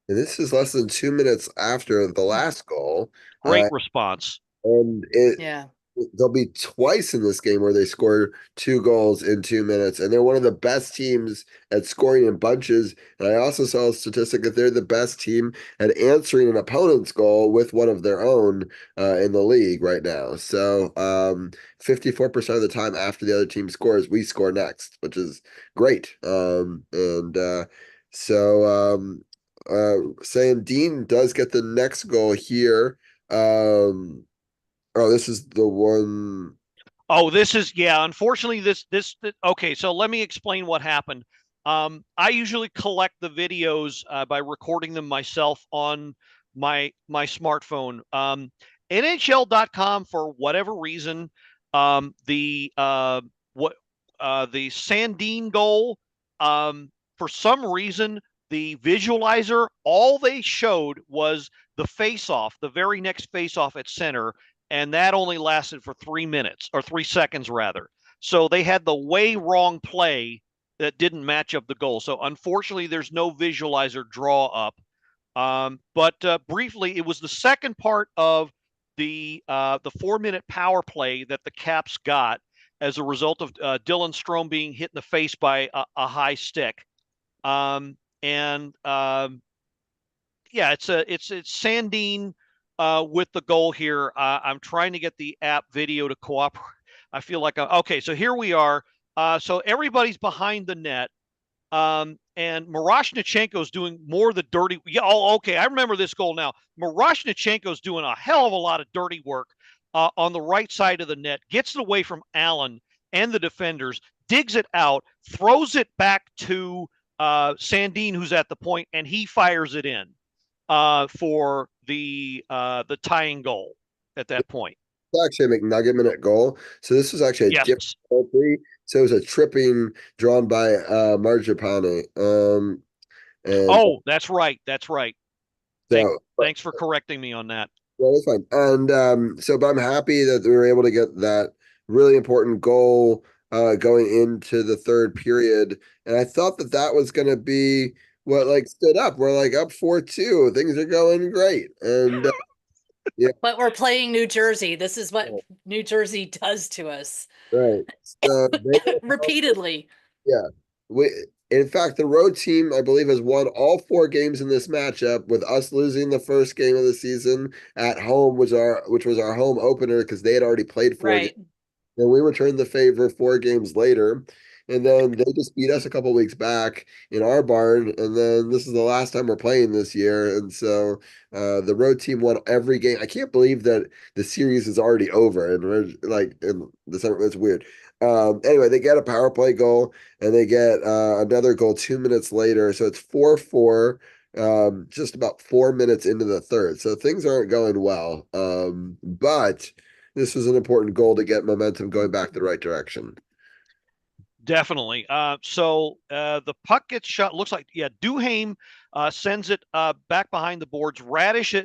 And this is less than 2 minutes after the last goal. Great response. And there'll be twice in this game where they score 2 goals in 2 minutes, and they're one of the best teams at scoring in bunches. And I also saw a statistic that they're the best team at answering an opponent's goal with one of their own in the league right now. So 54% of the time after the other team scores, we score next, which is great. Sandin does get the next goal here. This is the one. Oh, this is, unfortunately, this okay, so let me explain what happened. I usually collect the videos by recording them myself on my smartphone. NHL.com, for whatever reason, the Sandin goal, for some reason, the visualizer, all they showed was the face-off, the very next face-off at center, and that only lasted for 3 minutes, or 3 seconds rather. So they had the way wrong play that didn't match up the goal. So unfortunately, there's no visualizer draw up. But briefly, it was the second part of the 4-minute power play that the Caps got as a result of Dylan Strome being hit in the face by a high stick. It's Sandin with the goal here. I'm trying to get the app video to cooperate. I feel like okay. So here we are. So everybody's behind the net, and Miroshnichenko's doing more of the dirty. Yeah. Oh, okay. I remember this goal now. Miroshnichenko's doing a hell of a lot of dirty work on the right side of the net. Gets it away from Allen and the defenders. Digs it out. Throws it back to Sandin, who's at the point, and he fires it in for the tying goal at that point. It's actually a McNugget minute goal. So this was actually a different penalty. So it was a tripping drawn by Margipane. That's right. That's right. Thanks for correcting me on that. Yeah, that's fine. And but I'm happy that we were able to get that really important goal going into the third period. And I thought that was going to be what stood up. We're up 4-2. Things are going great. And but we're playing New Jersey. This is what New Jersey does to us. Right. So repeatedly. Yeah. In fact, the road team, I believe, has won all 4 games in this matchup, with us losing the first game of the season at home, which was our home opener because they had already played 4 games. And we returned the favor 4 games later. and then they just beat us a couple weeks back in our barn, and then this is the last time we're playing this year, and so the road team won every game. I can't believe that the series is already over, and we're like in December. It's weird. Anyway, they get a power play goal, and they get another goal 2 minutes later, so it's 4-4. Just about 4 minutes into the third, so things aren't going well. But this was an important goal to get momentum going back the right direction. Definitely. So the puck gets shot. Looks like, yeah, Duhaime sends it back behind the boards. Radish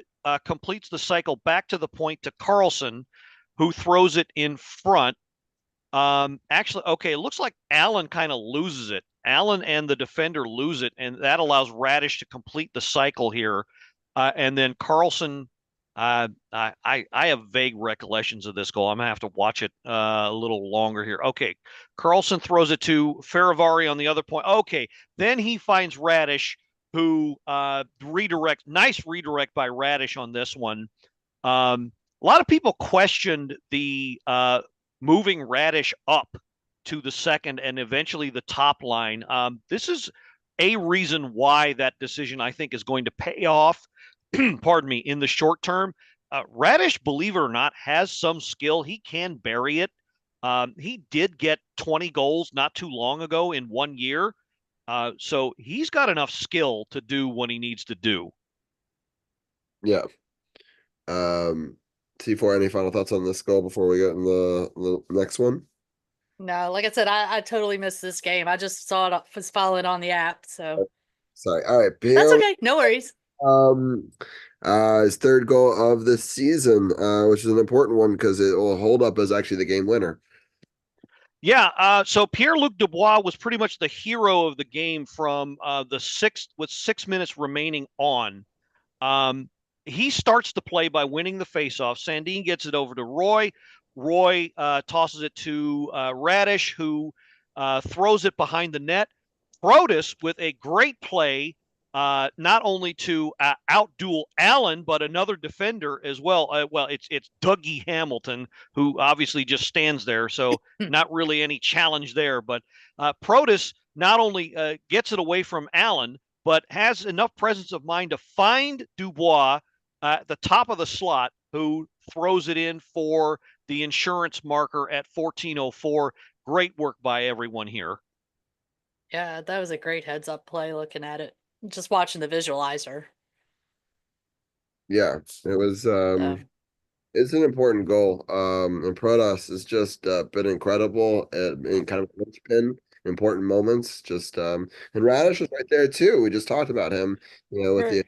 completes the cycle back to the point to Carlson, who throws it in front. Actually, okay, it looks like Allen kind of loses it. Allen and the defender lose it, and that allows Radish to complete the cycle here. And then Carlson, I have vague recollections of this goal. I'm gonna have to watch it a little longer here. Okay, Carlson throws it to Faravari on the other point. Okay, then he finds Radish, who redirects. Nice redirect by Radish on this one. A lot of people questioned the moving Radish up to the second and eventually the top line. This is a reason why that decision, I think, is going to pay off, pardon me, in the short term. Radish, believe it or not, has some skill. He can bury it. He did get 20 goals not too long ago in 1 year. So he's got enough skill to do what he needs to do. Yeah. C4, any final thoughts on this goal before we get in the next one? No, like I said, I totally missed this game. I just saw it was following on the app, so Sorry. All right, that's okay. No worries. His third goal of the season, which is an important one because it will hold up as actually the game winner. Yeah, so Pierre-Luc Dubois was pretty much the hero of the game from the sixth with 6 minutes remaining on. He starts the play by winning the faceoff. Sandin gets it over to Roy. Roy tosses it to Radish, who throws it behind the net. Protas with a great play, not only to outduel Allen, but another defender as well. Well, it's Dougie Hamilton, who obviously just stands there, so not really any challenge there. But Protas not only gets it away from Allen, but has enough presence of mind to find Dubois at the top of the slot, who throws it in for the insurance marker at 14:04. Great work by everyone here. Yeah, that was a great heads up play looking at it. Just watching the visualizer. Yeah, it was So, it's an important goal. And Protas has just been incredible in kind of linchpin important moments. Just and Radish was right there too. We just talked about him, with sure. the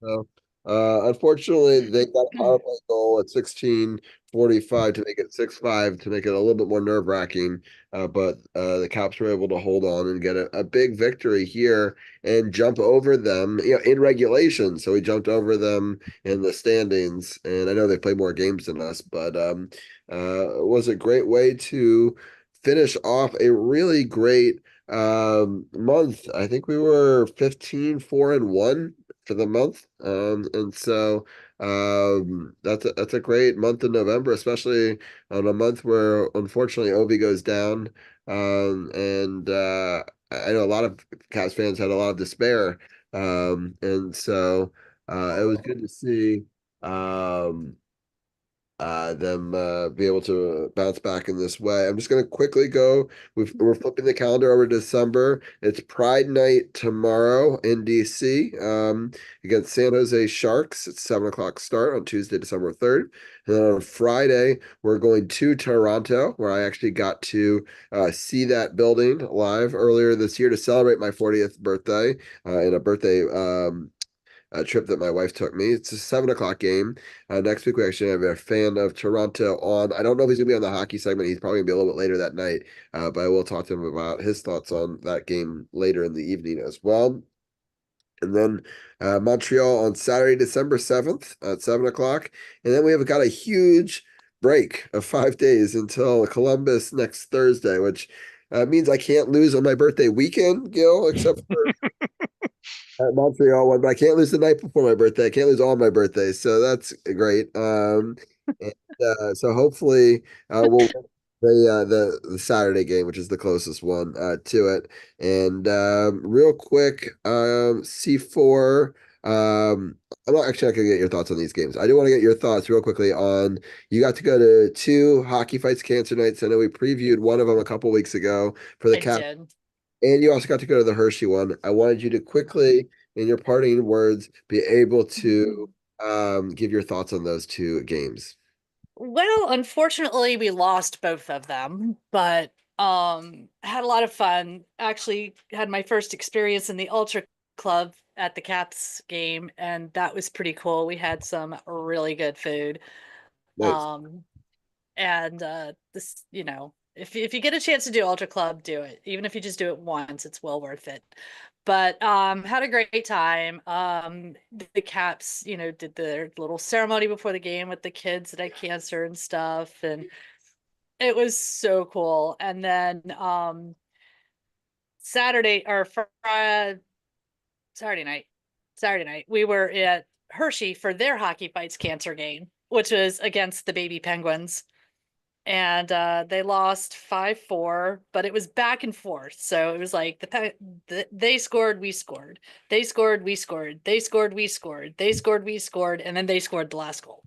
so, unfortunately, they got a power play goal at 16:45 to make it 6-5 to make it a little bit more nerve-wracking. But the Caps were able to hold on and get a big victory here and jump over them, in regulation. So we jumped over them in the standings, and I know they play more games than us, but it was a great way to finish off a really great month. I think we were 15-4-1 for the month. And so that's a great month in November, especially on a month where unfortunately Ovi goes down. And I know a lot of Cavs fans had a lot of despair. And so it was good to see them be able to bounce back in this way. I'm just going to quickly go. We're flipping the calendar over to December. It's Pride Night tomorrow in DC against San Jose Sharks. It's 7 o'clock start on Tuesday, December 3rd. And then on Friday, we're going to Toronto, where I actually got to see that building live earlier this year to celebrate my 40th birthday in a birthday trip that my wife took me. It's a 7 o'clock game. Next week, we actually have a fan of Toronto on. I don't know if he's going to be on the hockey segment. He's probably going to be a little bit later that night, but I will talk to him about his thoughts on that game later in the evening as well. And then Montreal on Saturday, December 7th at 7 o'clock. And then we have got a huge break of 5 days until Columbus next Thursday, which means I can't lose on my birthday weekend, Gil, except for at Montreal one, but I can't lose the night before my birthday. I can't lose all my birthdays, so that's great. And, so hopefully we'll win The Saturday game, which is the closest one to it. And real quick, C4. I'm not actually not gonna get your thoughts on these games. I do want to get your thoughts real quickly on you got to go to 2 Hockey Fights Cancer Nights. I know we previewed one of them a couple weeks ago for the I Cap, did. and you also got to go to the Hershey one. I wanted you to quickly, in your parting words, be able to give your thoughts on those 2 games. Well, unfortunately, we lost both of them, but had a lot of fun. Actually, had my first experience in the Ultra Club at the Caps game, and that was pretty cool. We had some really good food. Nice. Um, and this, if you get a chance to do Ultra Club, do it. Even if you just do it once, it's well worth it. But had a great time. The Caps, did their little ceremony before the game with the kids that had cancer and stuff, and it was so cool. And then Saturday or Saturday night, we were at Hershey for their Hockey Fights Cancer game, which was against the Baby Penguins, and they lost 5-4, but it was back and forth. So it was like they scored, we scored, they scored, we scored, they scored, we scored, they scored, we scored, and then they scored the last goal.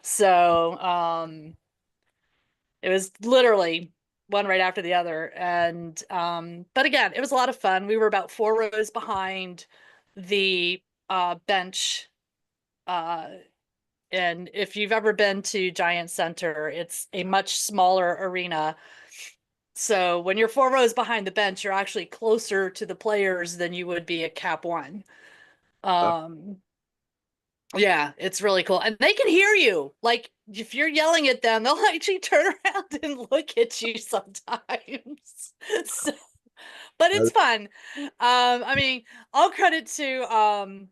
So it was literally one right after the other. And but again, it was a lot of fun. We were about 4 rows behind the bench. And if you've ever been to Giant Center, it's a much smaller arena. So when you're 4 rows behind the bench, you're actually closer to the players than you would be at Cap One. Yeah, it's really cool. And they can hear you. Like if you're yelling at them, they'll actually turn around and look at you sometimes. So, but it's fun. I mean, all credit to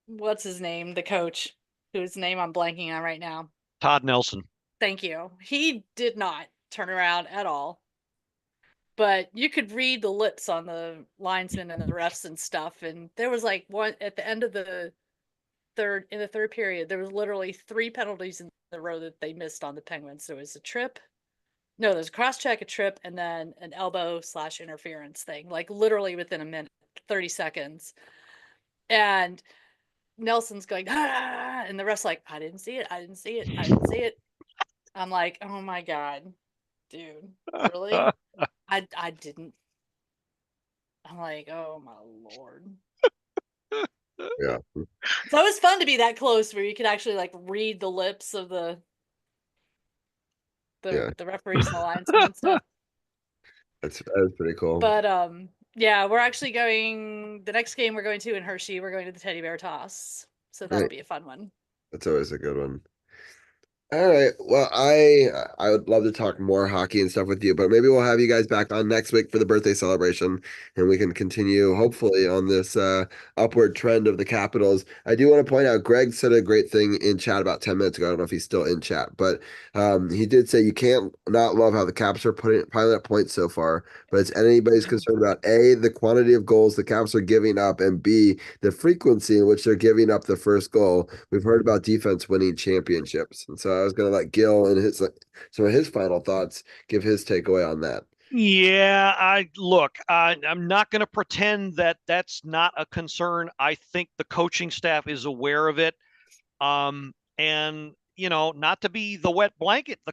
what's his name? The coach, whose name I'm blanking on right now. Todd Nelson. Thank you. He did not turn around at all. But you could read the lips on the linesmen and the refs and stuff. And there was like one at the end of the third period, there was literally 3 penalties in a row that they missed on the Penguins. There was a trip. No, there's a cross check, a trip, and then an elbow/interference thing, like literally within a minute, 30 seconds. And Nelson's going, ah, and the rest like, I didn't see it. I didn't see it. I didn't see it. I'm like, oh my God, dude, really? I didn't. I'm like, oh my Lord. Yeah. So it was fun to be that close where you could actually like read the lips of the referees and the linesmen and stuff. That's pretty cool. But yeah, we're actually going the next game we're going to in Hershey, we're going to the Teddy Bear Toss. So that'll be a fun one. That's always a good one. All right. Well, I would love to talk more hockey and stuff with you, but maybe we'll have you guys back on next week for the birthday celebration, and we can continue hopefully on this upward trend of the Capitals. I do want to point out Greg said a great thing in chat about 10 minutes ago. I don't know if he's still in chat, but he did say you can't not love how the Caps are piling up points so far, but it's anybody's concern about A, the quantity of goals the Caps are giving up, and B, the frequency in which they're giving up the first goal. We've heard about defense winning championships, and so I was going to let Gil and some of his final thoughts give his takeaway on that. Yeah, I'm not going to pretend that that's not a concern. I think the coaching staff is aware of it. And not to be the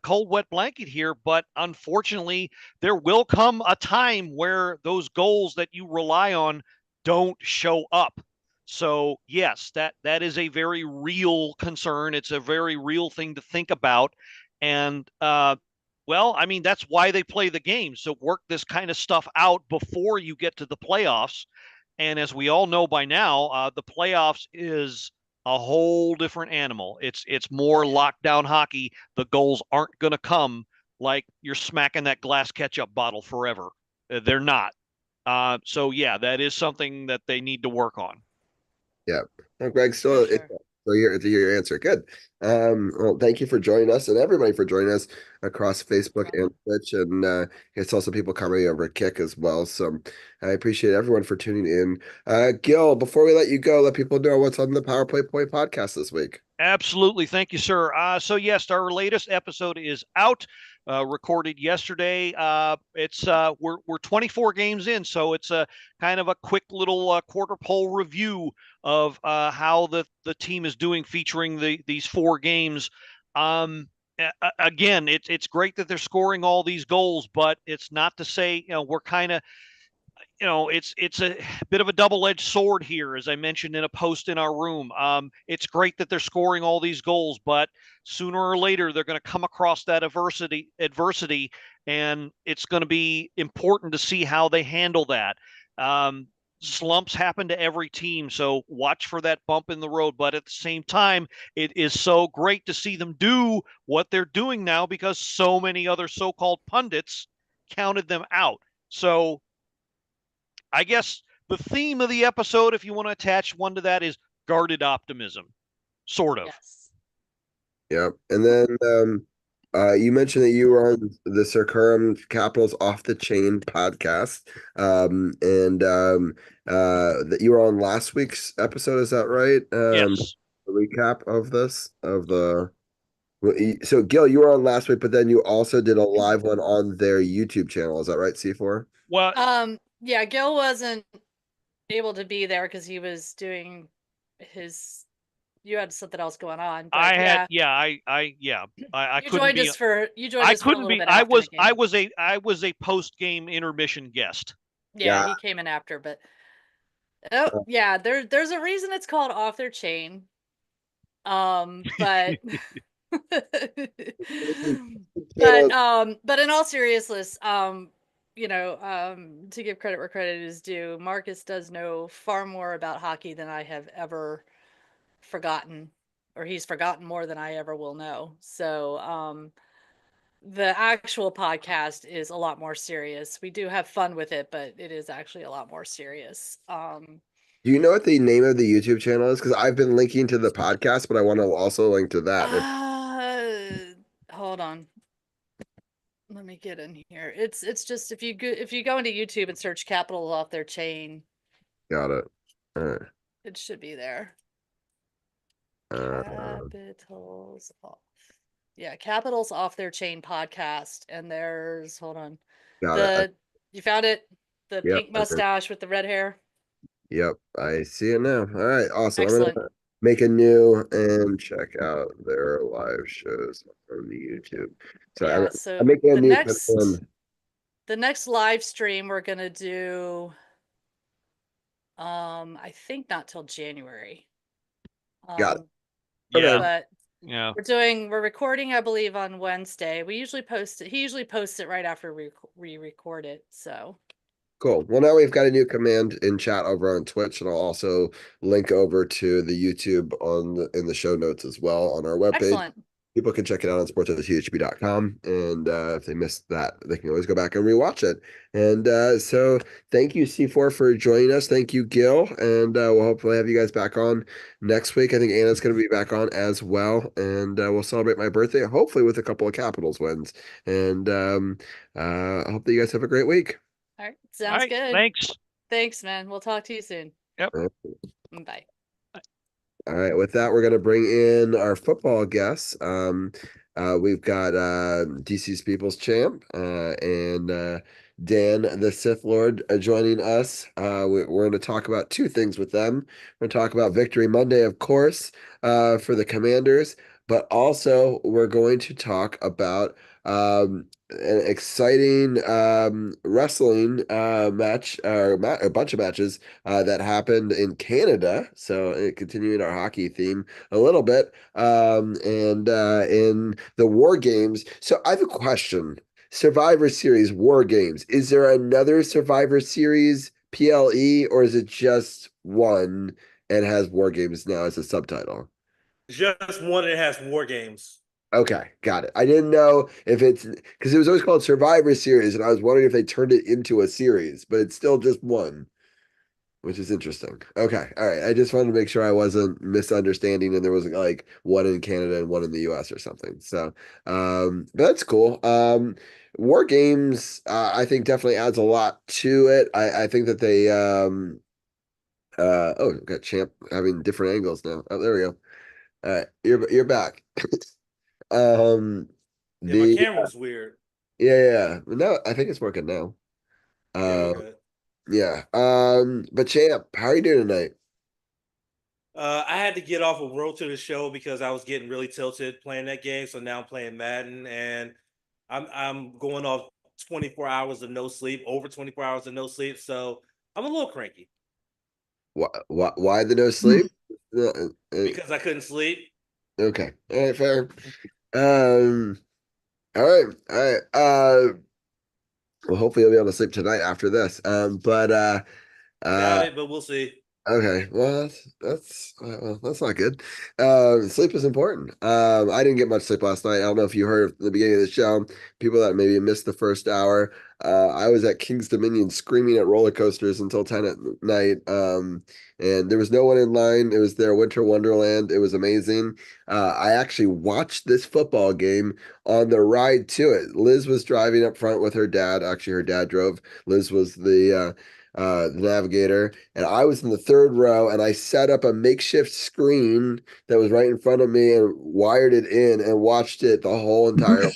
cold wet blanket here, but unfortunately, there will come a time where those goals that you rely on don't show up. So yes, that is a very real concern. It's a very real thing to think about. And well, I mean, that's why they play the game. So work this kind of stuff out before you get to the playoffs. And as we all know by now, the playoffs is a whole different animal. It's more lockdown hockey. The goals aren't going to come like you're smacking that glass ketchup bottle forever. They're not. So yeah, that is something that they need to work on. Yeah. No, Greg, still For sure. here to hear your answer. Good. Well, thank you for joining us and everybody for joining us across Facebook and Twitch. And it's also people coming over Kick as well. So I appreciate everyone for tuning in. Gil, before we let you go, let people know what's on the Power Play Point podcast this week. Absolutely. Thank you, sir. So yes, our latest episode is out. recorded yesterday. It's we're 24 games in, so it's a kind of a quick little quarter pole review of how the team is doing, featuring these 4 games. Again, it's great that they're scoring all these goals, but it's not to say we're kind of it's a bit of a double-edged sword here, as I mentioned in a post in our room. It's great that they're scoring all these goals, but sooner or later they're going to come across that adversity, and it's going to be important to see how they handle that. Slumps happen to every team, so watch for that bump in the road. But at the same time, it is so great to see them do what they're doing now, because so many other so-called pundits counted them out. So I guess the theme of the episode, if you want to attach one to that, is guarded optimism, sort of. Yes. Yep. And then you mentioned that you were on the Circurum Capitals Off the Chain podcast, and that you were on last week's episode. Is that right? Yes. A recap of this of the. So Gil, you were on last week, but then you also did a live one on their YouTube channel. Is that right, C4? Well, yeah, Gil wasn't able to be there because he was doing his. You had something else going on. But I had, yeah. I You couldn't joined be. us for I a couldn't little be. bit after the game. I was a post game intermission guest. Yeah, he came in after, but yeah, there's a reason it's called Off Their Chain. But but in all seriousness, to give credit where credit is due, Marcus does know far more about hockey than I have ever forgotten, or he's forgotten more than I ever will know. So the actual podcast is a lot more serious. We do have fun with it, but it is actually a lot more serious. Do you know what the name of the YouTube channel is? Because I've been linking to the podcast, but I want to also link to that. Hold on. Let me get in here. It's just if you go into YouTube and search Capitals Off Their Chain. Got it. All right. It should be there. Capitals Off. Yeah, Capitals Off Their Chain podcast. And there's, hold on. Got it. You found it? The pink mustache with the red hair? Yep, I see it now. All right, awesome. Excellent. I'm gonna make a new and check out their live shows on the YouTube. So yeah, I'm making a new the next live stream we're gonna do. I think not till January. Got it. Yeah. But yeah, we're recording, I believe, on Wednesday. We usually post it. He usually posts it right after we record it. So cool. Well, now we've got a new command in chat over on Twitch, and I'll also link over to the YouTube in the show notes as well on our webpage. Excellent. People can check it out on SportsOTHP.com, and if they missed that, they can always go back and rewatch it. And so thank you, C4, for joining us. Thank you, Gil, and we'll hopefully have you guys back on next week. I think Anna's going to be back on as well, and we'll celebrate my birthday, hopefully with a couple of Capitals wins. And I hope that you guys have a great week. All right, sounds good. Thanks, man. We'll talk to you soon. Yep. Bye. All right, with that, we're going to bring in our football guests. We've got DC's People's Champ and Dan, the Sith Lord, joining us. We're going to talk about two things with them. We're going to talk about Victory Monday, of course, for the Commanders, but also we're going to talk about an exciting wrestling match, or a bunch of matches that happened in Canada. So continuing our hockey theme a little bit, and in the War Games. So I have a question. Survivor Series War Games. Is there another Survivor Series PLE, or is it just one and has War Games now as a subtitle? Just one that has War Games. Okay, got it. I didn't know if it's because it was always called Survivor Series, and I was wondering if they turned it into a series, but it's still just one, which is interesting. Okay, all right. I just wanted to make sure I wasn't misunderstanding, and there was like one in Canada and one in the US or something. So, but that's cool. War Games, I think definitely adds a lot to it. I think that they, we've got Champ having different angles now. Oh, there we go. All right, you're back. Yeah, my The camera's weird. yeah. No, I think it's working now. Yeah, we're Uh, good. yeah. But champ, how are you doing tonight? I had to get off of Road to the Show because I was getting really tilted playing that game. So now I'm playing Madden, and I'm going off 24 hours of no sleep, over 24 hours of no sleep. So I'm a little cranky Why the no sleep? Uh, uh, because I couldn't sleep. okay. All right, fair. Um, all right, all right. Well, hopefully you'll be able to sleep tonight after this. Doubt Uh, it, but we'll see. Okay, well that's not good. Sleep is important. I didn't get much sleep last night. I don't know if you heard at the beginning of the show. People that maybe missed the first hour. I was at King's Dominion screaming at roller coasters until 10 at night. And there was no one in line. It was their winter wonderland. It was amazing. I actually watched this football game on the ride to it. Liz was driving up front with her dad. Actually, her dad drove. Liz was the navigator, and I was in the third row, and I set up a makeshift screen that was right in front of me and wired it in and watched it the whole entire,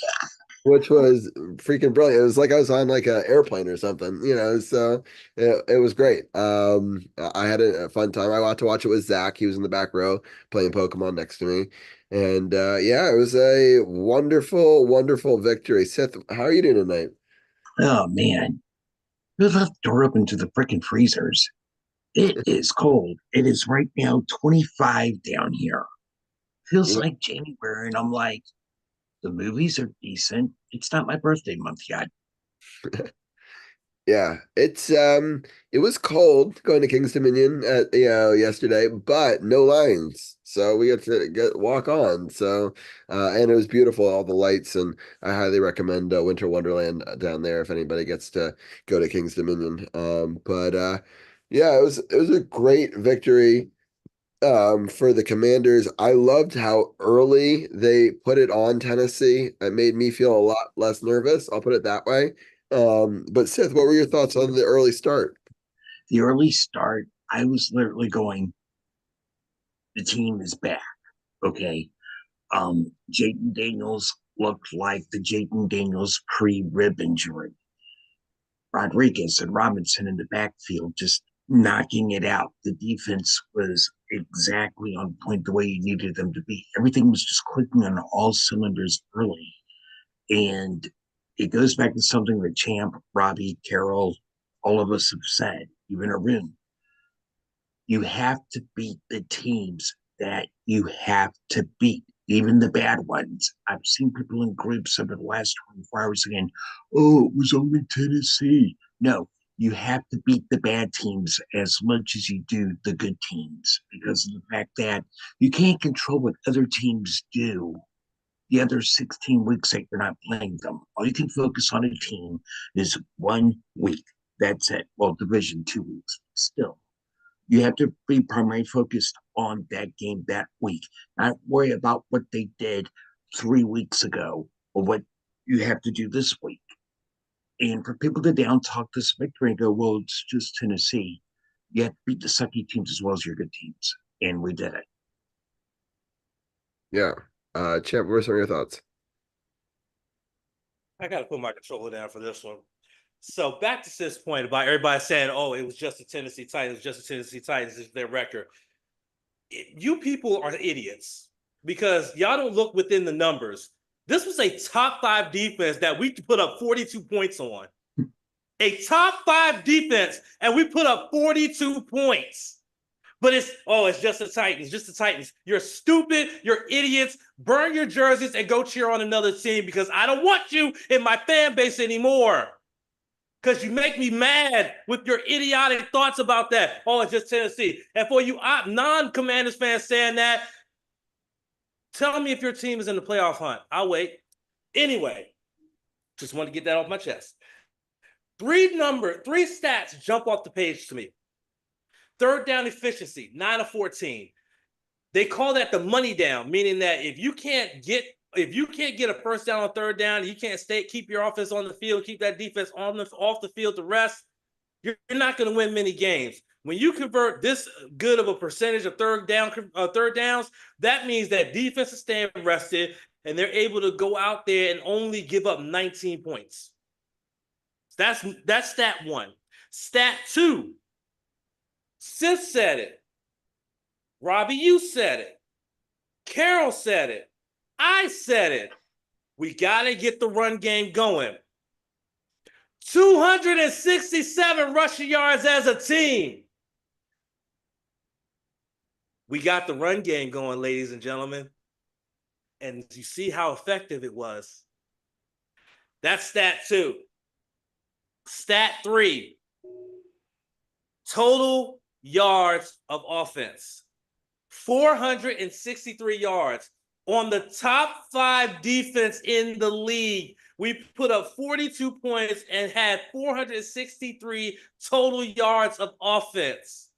which was freaking brilliant. It was like I was on like an airplane or something, so it was great. I had a fun time. I got to watch it with Zach. He was in the back row playing Pokemon next to me. And yeah, it was a wonderful, wonderful victory. Seth, how are you doing tonight? Oh man, we left the door open to the freaking freezers. It is cold. It is right now 25 down here. Feels like January, and I'm like, the movies are decent. It's not my birthday month yet. Yeah, it was cold going to King's Dominion at yesterday, but no lines. So we got to walk on. So and it was beautiful, all the lights, and I highly recommend Winter Wonderland down there if anybody gets to go to King's Dominion. But yeah, it was a great victory for the Commanders. I loved how early they put it on Tennessee. It made me feel a lot less nervous. I'll put it that way. But Sith, what were your thoughts on the early start? The early start, I was literally going, the team is back. Okay. Jayden Daniels looked like the Jayden Daniels pre-rib injury. Rodriguez and Robinson in the backfield just knocking it out. The defense was exactly on point the way you needed them to be. Everything was just clicking on all cylinders early. And it goes back to something that Champ, Robbie, Carol, all of us have said, even Arun. You have to beat the teams that you have to beat, even the bad ones. I've seen people in groups over the last 24 hours saying, oh, it was only Tennessee. No, you have to beat the bad teams as much as you do the good teams because of the fact that you can't control what other teams do the other 16 weeks that you're not playing them. All you can focus on a team is 1 week. That's it. Well, division 2 weeks. Still, you have to be primarily focused on that game that week, not worry about what they did 3 weeks ago or what you have to do this week. And for people to down talk this victory and go, well, it's just Tennessee, you have to beat the sucky teams as well as your good teams. And we did it. Yeah. Champ, what were some of your thoughts? I got to put my controller down for this one. So back to this point about everybody saying, "Oh, it was just the Tennessee Titans, just the Tennessee Titans is their record." You people are idiots because y'all don't look within the numbers. This was a top 5 defense that we put up 42 points on. A top 5 defense, and we put up 42 points. But it's just the Titans, just the Titans. You're stupid, you're idiots. Burn your jerseys and go cheer on another team because I don't want you in my fan base anymore. Because you make me mad with your idiotic thoughts about that. Oh, it's just Tennessee. And for you non-Commanders fans saying that, tell me if your team is in the playoff hunt. I'll wait. Anyway, just want to get that off my chest. Three stats jump off the page to me. Third down efficiency, 9 of 14. They call that the money down, meaning that if you can't get a first down on third down, you can't keep your offense on the field, keep that defense off the field to rest, you're not going to win many games. When you convert this good of a percentage of third downs, that means that defense is staying rested and they're able to go out there and only give up 19 points. That's stat one. Stat two, Sis said it. Robbie, you said it. Carol said it. I said it. We got to get the run game going. 267 rushing yards as a team. We got the run game going, ladies and gentlemen. And you see how effective it was. That's stat two. Stat three, total yards of offense. 463 yards. On the top 5 defense in the league, we put up 42 points and had 463 total yards of offense.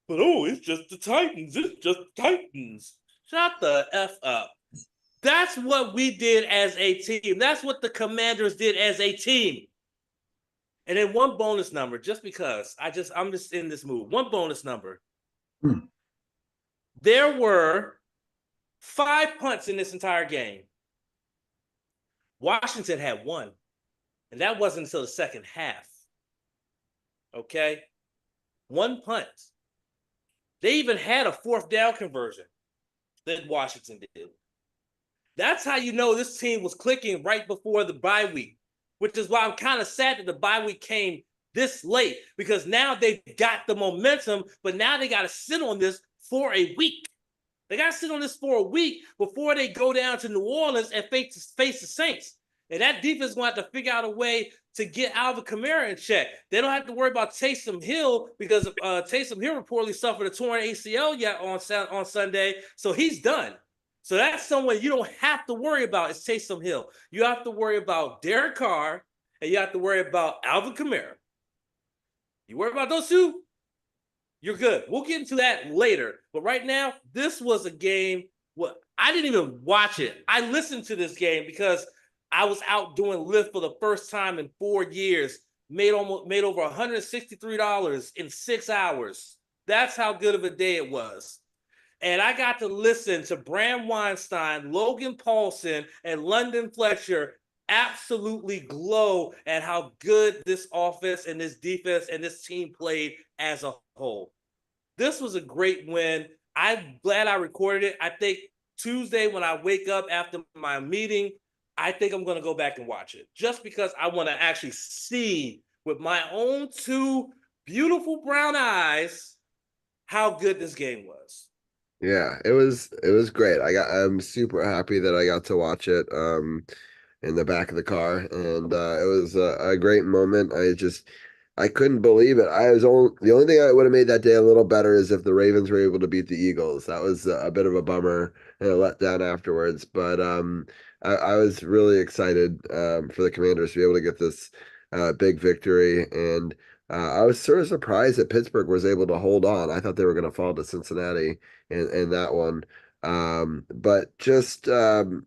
But it's just the Titans. It's just the Titans. Shut the F up. That's what we did as a team. That's what the Commanders did as a team. And then one bonus number, just because I'm just in this mood. One bonus number. There were 5 punts in this entire game. Washington had 1, and that wasn't until the second half. Okay? 1 punt. They even had a 4th down conversion that Washington did. That's how you know this team was clicking right before the bye week, which is why I'm kind of sad that the bye week came this late, because now they've got the momentum, but now they got to sit on this for a week. They got to sit on this for a week before they go down to New Orleans and face the Saints. And that defense is going to have to figure out a way to get Alvin Kamara in check. They don't have to worry about Taysom Hill, because Taysom Hill reportedly suffered a torn ACL yet on Sunday, so he's done. So that's someone you don't have to worry about is Taysom Hill. You have to worry about Derek Carr, and you have to worry about Alvin Kamara. You worry about those two, you're good. We'll get into that later. But right now, this was a game. I didn't even watch it. I listened to this game because I was out doing Lyft for the first time in 4 years. Made over $163 in 6 hours. That's how good of a day it was. And I got to listen to Bram Weinstein, Logan Paulson, and London Fletcher absolutely glow at how good this offense and this defense and this team played as a whole. This was a great win. I'm glad I recorded it. I think Tuesday when I wake up after my meeting, I think I'm going to go back and watch it, just because I want to actually see with my own 2 beautiful brown eyes how good this game was. Yeah, it was great. I'm super happy that I got to watch it in the back of the car, and it was a great moment. I couldn't believe it. The only thing I would have made that day a little better is if the Ravens were able to beat the Eagles. That was a bit of a bummer and a letdown afterwards. But I was really excited for the Commanders to be able to get this big victory, and I was sort of surprised that Pittsburgh was able to hold on. I thought they were going to fall to Cincinnati in that one. But just to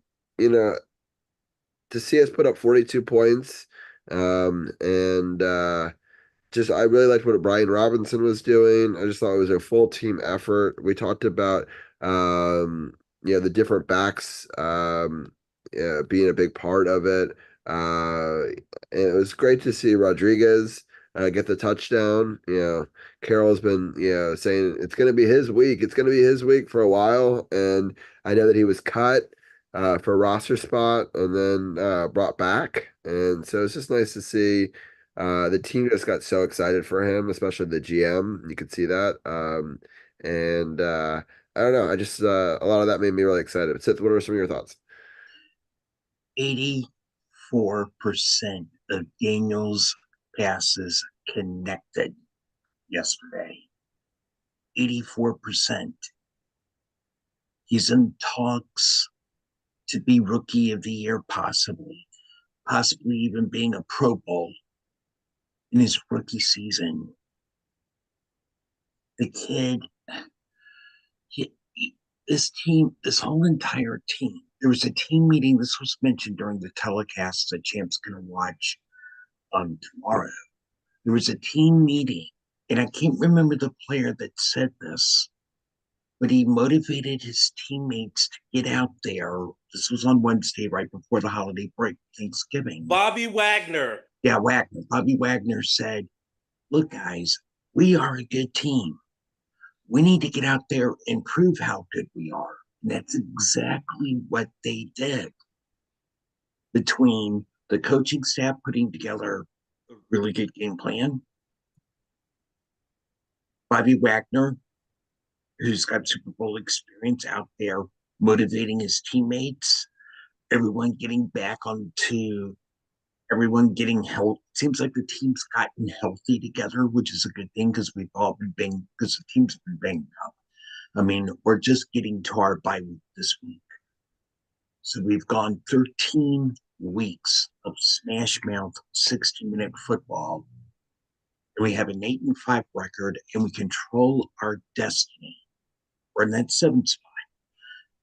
see us put up 42 points, and I really liked what Brian Robinson was doing. I just thought it was a full team effort. We talked about the different backs being a big part of it. And it was great to see Rodriguez get the touchdown. Carroll's been saying it's going to be his week. It's going to be his week for a while, and I know that he was cut for a roster spot and then brought back, and so it's just nice to see. The team just got so excited for him, especially the GM. You could see that. And I don't know. I just a lot of that made me really excited. But Sith, what are some of your thoughts? 84% of Daniel's passes connected yesterday. 84%. He's in talks to be Rookie of the Year, possibly even being a Pro Bowl in his rookie season. The kid, this whole entire team, there was a team meeting. This was mentioned during the telecast that Champ's going to watch tomorrow. There was a team meeting, and I can't remember the player that said this, but he motivated his teammates to get out there. This was on Wednesday, right before the holiday break, Thanksgiving. Bobby Wagner. Yeah, Wagner. Bobby Wagner said, look, guys, we are a good team. We need to get out there and prove how good we are. And that's exactly what they did. Between the coaching staff putting together a really good game plan, Bobby Wagner, who's got Super Bowl experience out there motivating his teammates, everyone getting back onto everyone getting healthy. Seems like the team's gotten healthy together, which is a good thing because we've all been banged because the team's been banged up. I mean, we're just getting to our bye week this week. So we've gone 13 weeks of smash mouth 60-minute football. And we have an 8-5 record and we control our destiny. We're in that seventh spot.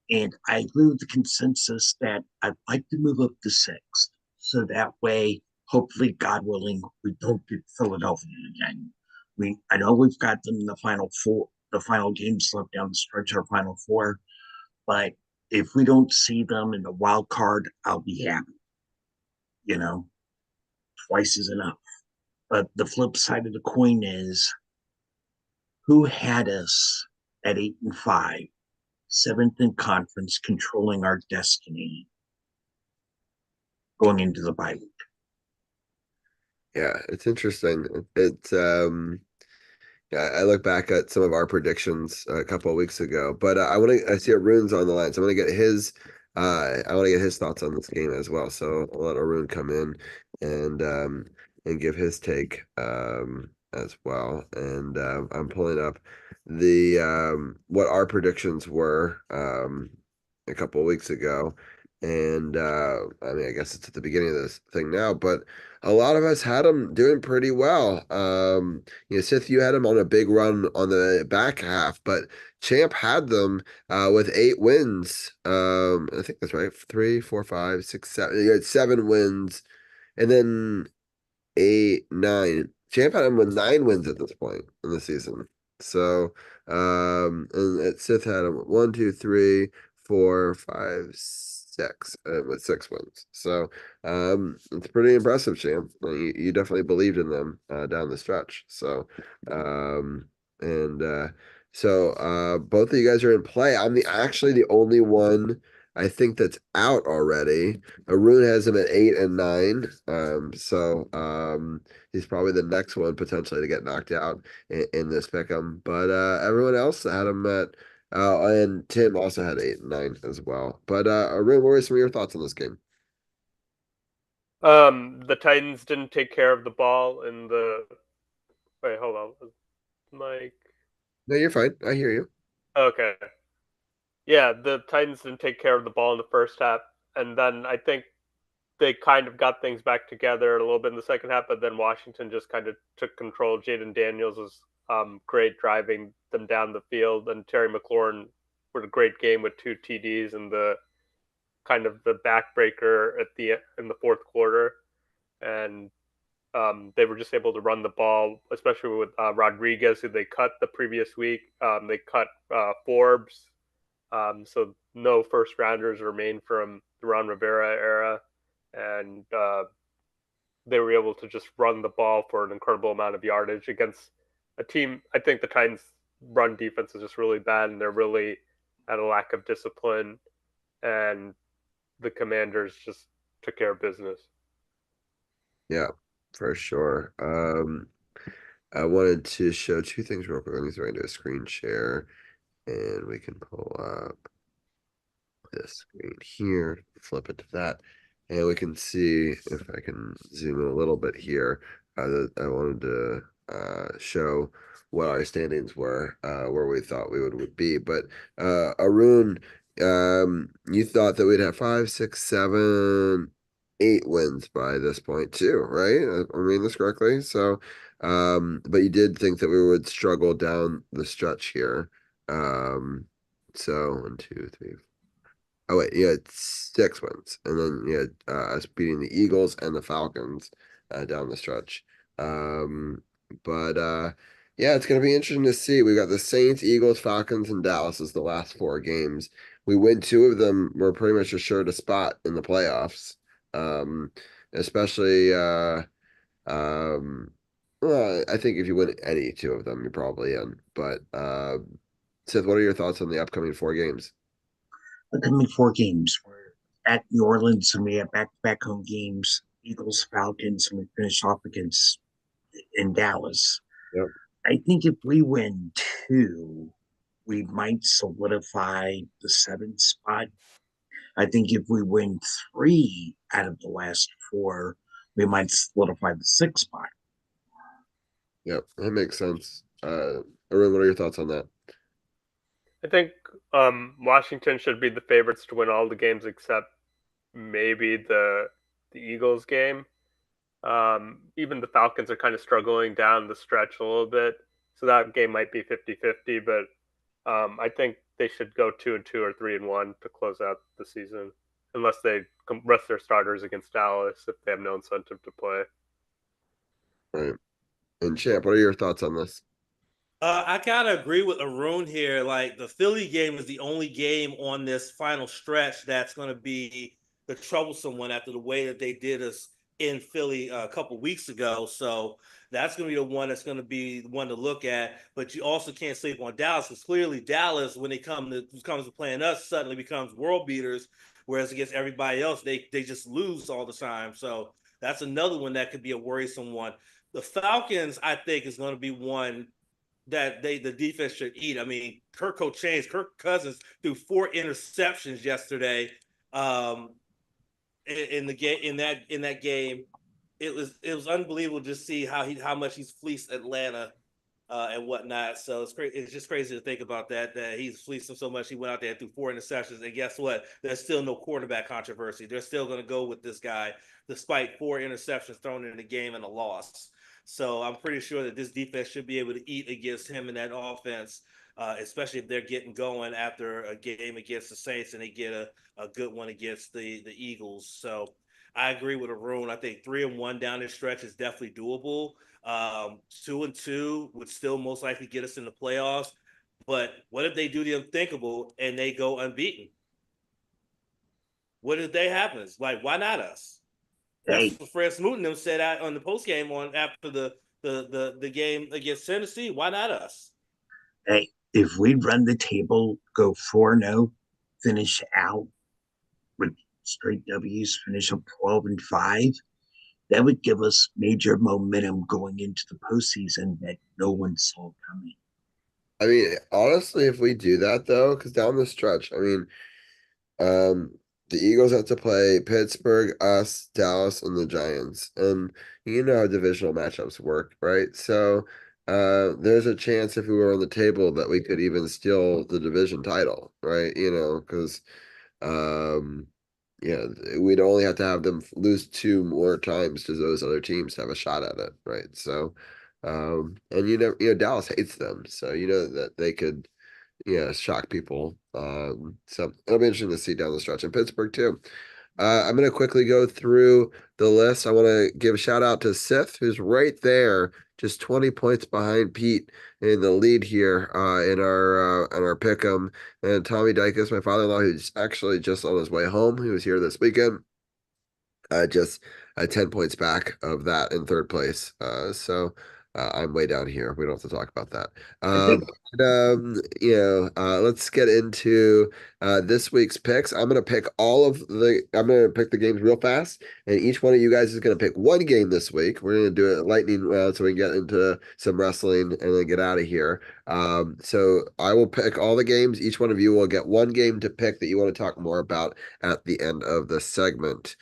And I agree with the consensus that I'd like to move up to sixth. So that way, hopefully, God willing, we don't get Philadelphia again. I know we've got them in the final four, the final games left down the stretch, our final four. But if we don't see them in the wild card, I'll be happy. You know, twice is enough. But the flip side of the coin is who had us at 8-5, seventh in conference, controlling our destiny going into the bye week. Yeah, it's interesting. It's yeah, I look back at some of our predictions a couple of weeks ago, but I see Arun's on the line, so I'm gonna get his I want to get his thoughts on this game as well. So I'll let Arun come in and give his take as well. And I'm pulling up the what our predictions were a couple of weeks ago. And I mean, I guess it's at the beginning of this thing now, but a lot of us had them doing pretty well. Sith, you had them on a big run on the back half, but Champ had them with 8 wins. I think that's right. 3, 4, 5, 6, 7. You had 7 wins, and then 8, 9. Champ had him with 9 wins at this point in the season. So, and Sith had him 1, 2, 3, 4, 5, 6 with 6 wins. So, it's pretty impressive, Champ. You definitely believed in them down the stretch. So, and both of you guys are in play. I'm actually the only one I think that's out already. Arun has him at 8 and 9. He's probably the next one potentially to get knocked out in this pick'em. But everyone else had him at and Tim also had 8 and 9 as well. But Arun, what were some of your thoughts on this game? The Titans didn't take care of the ball in the. Wait, hold on, Mike. No, you're fine. I hear you. Okay. Yeah, the Titans didn't take care of the ball in the first half, and then I think they kind of got things back together a little bit in the second half, but then Washington just kind of took control. Jaden Daniels was great driving them down the field, and Terry McLaurin with a great game with 2 TDs and the kind of the backbreaker in the fourth quarter, and they were just able to run the ball, especially with Rodriguez, who they cut the previous week. They cut Forbes. So no first rounders remain from the Ron Rivera era, and they were able to just run the ball for an incredible amount of yardage against a team. I think the Titans' run defense is just really bad, and they're really at a lack of discipline, and the Commanders just took care of business. Yeah, for sure. I wanted to show 2 things real quick. Let me throw into a screen share, and we can pull up this screen here, flip it to that, and we can see if I can zoom in a little bit here. I wanted to show what our standings were, where we thought we would be. But Arun, you thought that we'd have 5, 6, 7, 8 wins by this point too, right? I mean this correctly. So, but you did think that we would struggle down the stretch here. So 1, 2, 3. Oh wait, you had 6 wins, and then you had us beating the Eagles and the Falcons down the stretch. But Yeah, it's going to be interesting to see. We got the Saints, Eagles, Falcons, and Dallas as the last four games. We win two of them. We're pretty much assured a spot in the playoffs. Um, especially, um, well, I think if you win any two of them, you're probably in. But Seth, what are your thoughts on the upcoming four games? The coming four games. We're at New Orleans, and we have back home games. Eagles, Falcons, and we finish off against in Dallas. Yep. I think if we win two, we might solidify the seventh spot. I think if we win three out of the last four, we might solidify the sixth spot. Yep, that makes sense. Arun, what are your thoughts on that? I think Washington should be the favorites to win all the games except maybe the Eagles game. Even the Falcons are kind of struggling down the stretch a little bit, so that game might be 50-50, but I think they should go 2-2 or 3-1 to close out the season, unless they rest their starters against Dallas if they have no incentive to play. Right. And Champ, what are your thoughts on this? I kind of agree with Arun here. Like the Philly game is the only game on this final stretch that's going to be the troublesome one after the way that they did us in Philly a couple weeks ago. So that's going to be the one that's going to be the one to look at. But you also can't sleep on Dallas because clearly Dallas, when they comes to playing us, suddenly becomes world beaters. Whereas against everybody else, they just lose all the time. So that's another one that could be a worrisome one. The Falcons, I think, is going to be one that the defense should eat. I mean, Kirk Cousins threw 4 interceptions yesterday in the game in that game. It was unbelievable to see how much he's fleeced Atlanta and whatnot. So it's just crazy to think about that he's fleeced them so much. He went out there and threw 4 interceptions, and guess what? There's still no quarterback controversy. They're still going to go with this guy despite 4 interceptions thrown in the game and a loss. So I'm pretty sure that this defense should be able to eat against him in that offense, especially if they're getting going after a game against the Saints and they get a good one against the Eagles. So I agree with Arun. I think 3-1 down this stretch is definitely doable. 2-2 would still most likely get us in the playoffs. But what if they do the unthinkable and they go unbeaten? What if that happens? Like, why not us? That's what Fred Smoot and them said out on the post game on after the game against Tennessee. Why not us? Hey, if we run the table, go 4-0, finish out with straight W's, finish up 12-5, that would give us major momentum going into the postseason that no one saw coming. I mean, honestly, if we do that though, because down the stretch, I mean, the Eagles have to play Pittsburgh, us, Dallas, and the Giants. And you know how divisional matchups work, right? So there's a chance if we were on the table that we could even steal the division title, right? You know, because yeah, we'd only have to have them lose 2 more times to those other teams to have a shot at it, right? So and Dallas hates them, so you know that they could shock people. So it'll be interesting to see down the stretch in Pittsburgh too. I'm going to quickly go through the list. I want to give a shout out to Sith, who's right there, just 20 points behind Pete in the lead here in our pick'em. And Tommy Dykes, my father-in-law, who's actually just on his way home. He was here this weekend. Just 10 points back of that in third place. So I'm way down here. We don't have to talk about that. Let's get into this week's picks. I'm gonna pick the games real fast, and each one of you guys is gonna pick one game this week. We're gonna do it lightning round so we can get into some wrestling and then get out of here. So I will pick all the games. Each one of you will get one game to pick that you want to talk more about at the end of the segment.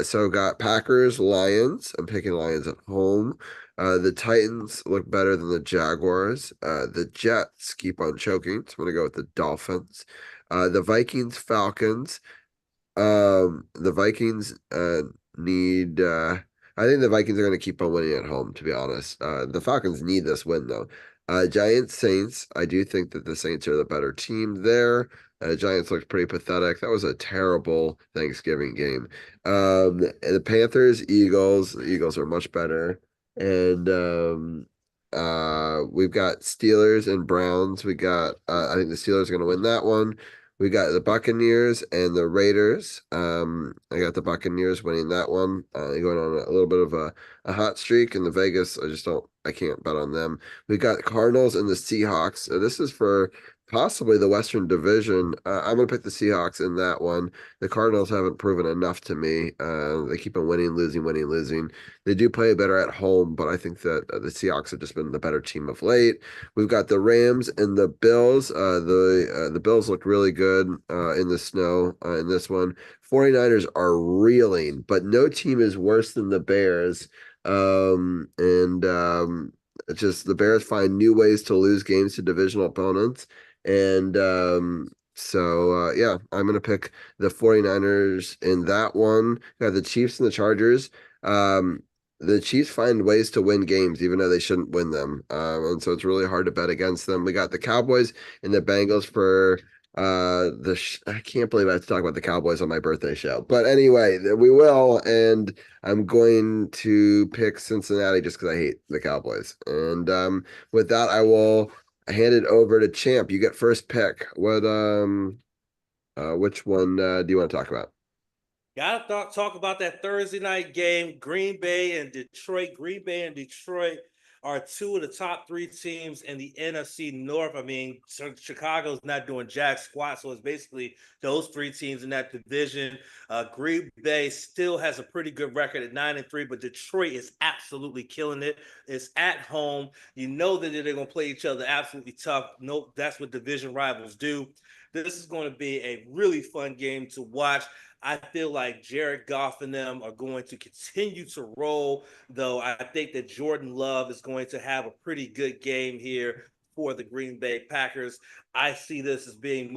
So got Packers, Lions. I'm picking Lions at home. The Titans look better than the Jaguars. The Jets keep on choking, so I'm gonna go with the Dolphins. The Vikings, Falcons. The Vikings need. I think the Vikings are gonna keep on winning at home. To be honest, the Falcons need this win though. Giants, Saints. I do think that the Saints are the better team there. Giants looked pretty pathetic. That was a terrible Thanksgiving game. The Panthers, Eagles. The Eagles are much better. And We've got Steelers and Browns. We got I think the Steelers are going to win that one. We got the Buccaneers and the Raiders. I got the Buccaneers winning that one. Going on a little bit of a hot streak in the Vegas. I can't bet on them. We got Cardinals and the Seahawks. This is for possibly the Western Division. I'm going to pick the Seahawks in that one. The Cardinals haven't proven enough to me. They keep on winning, losing, winning, losing. They do play better at home, but I think that the Seahawks have just been the better team of late. We've got the Rams and the Bills. The Bills look really good in the snow in this one. 49ers are reeling, but no team is worse than the Bears. It's just the Bears find new ways to lose games to divisional opponents. And yeah, I'm going to pick the 49ers in that one. Got the Chiefs and the Chargers. The Chiefs find ways to win games, even though they shouldn't win them. And so it's really hard to bet against them. We got the Cowboys and the Bengals for I can't believe I have to talk about the Cowboys on my birthday show. But anyway, we will. And I'm going to pick Cincinnati just because I hate the Cowboys. And with that, I will hand it over to Champ. You get first pick. Which one do you want to talk about? Gotta talk about that Thursday night game. Green Bay and Detroit. Green Bay and Detroit are two of the top three teams in the NFC North. I mean, Chicago's not doing jack squat, so it's basically those three teams in that division. Green Bay still has a pretty good record at 9-3, but Detroit is absolutely killing it. It's at home. You know that they're going to play each other absolutely tough. Nope, that's what division rivals do. This is going to be a really fun game to watch. I feel like Jared Goff and them are going to continue to roll, though I think that Jordan Love is going to have a pretty good game here for the Green Bay Packers. I see this as being a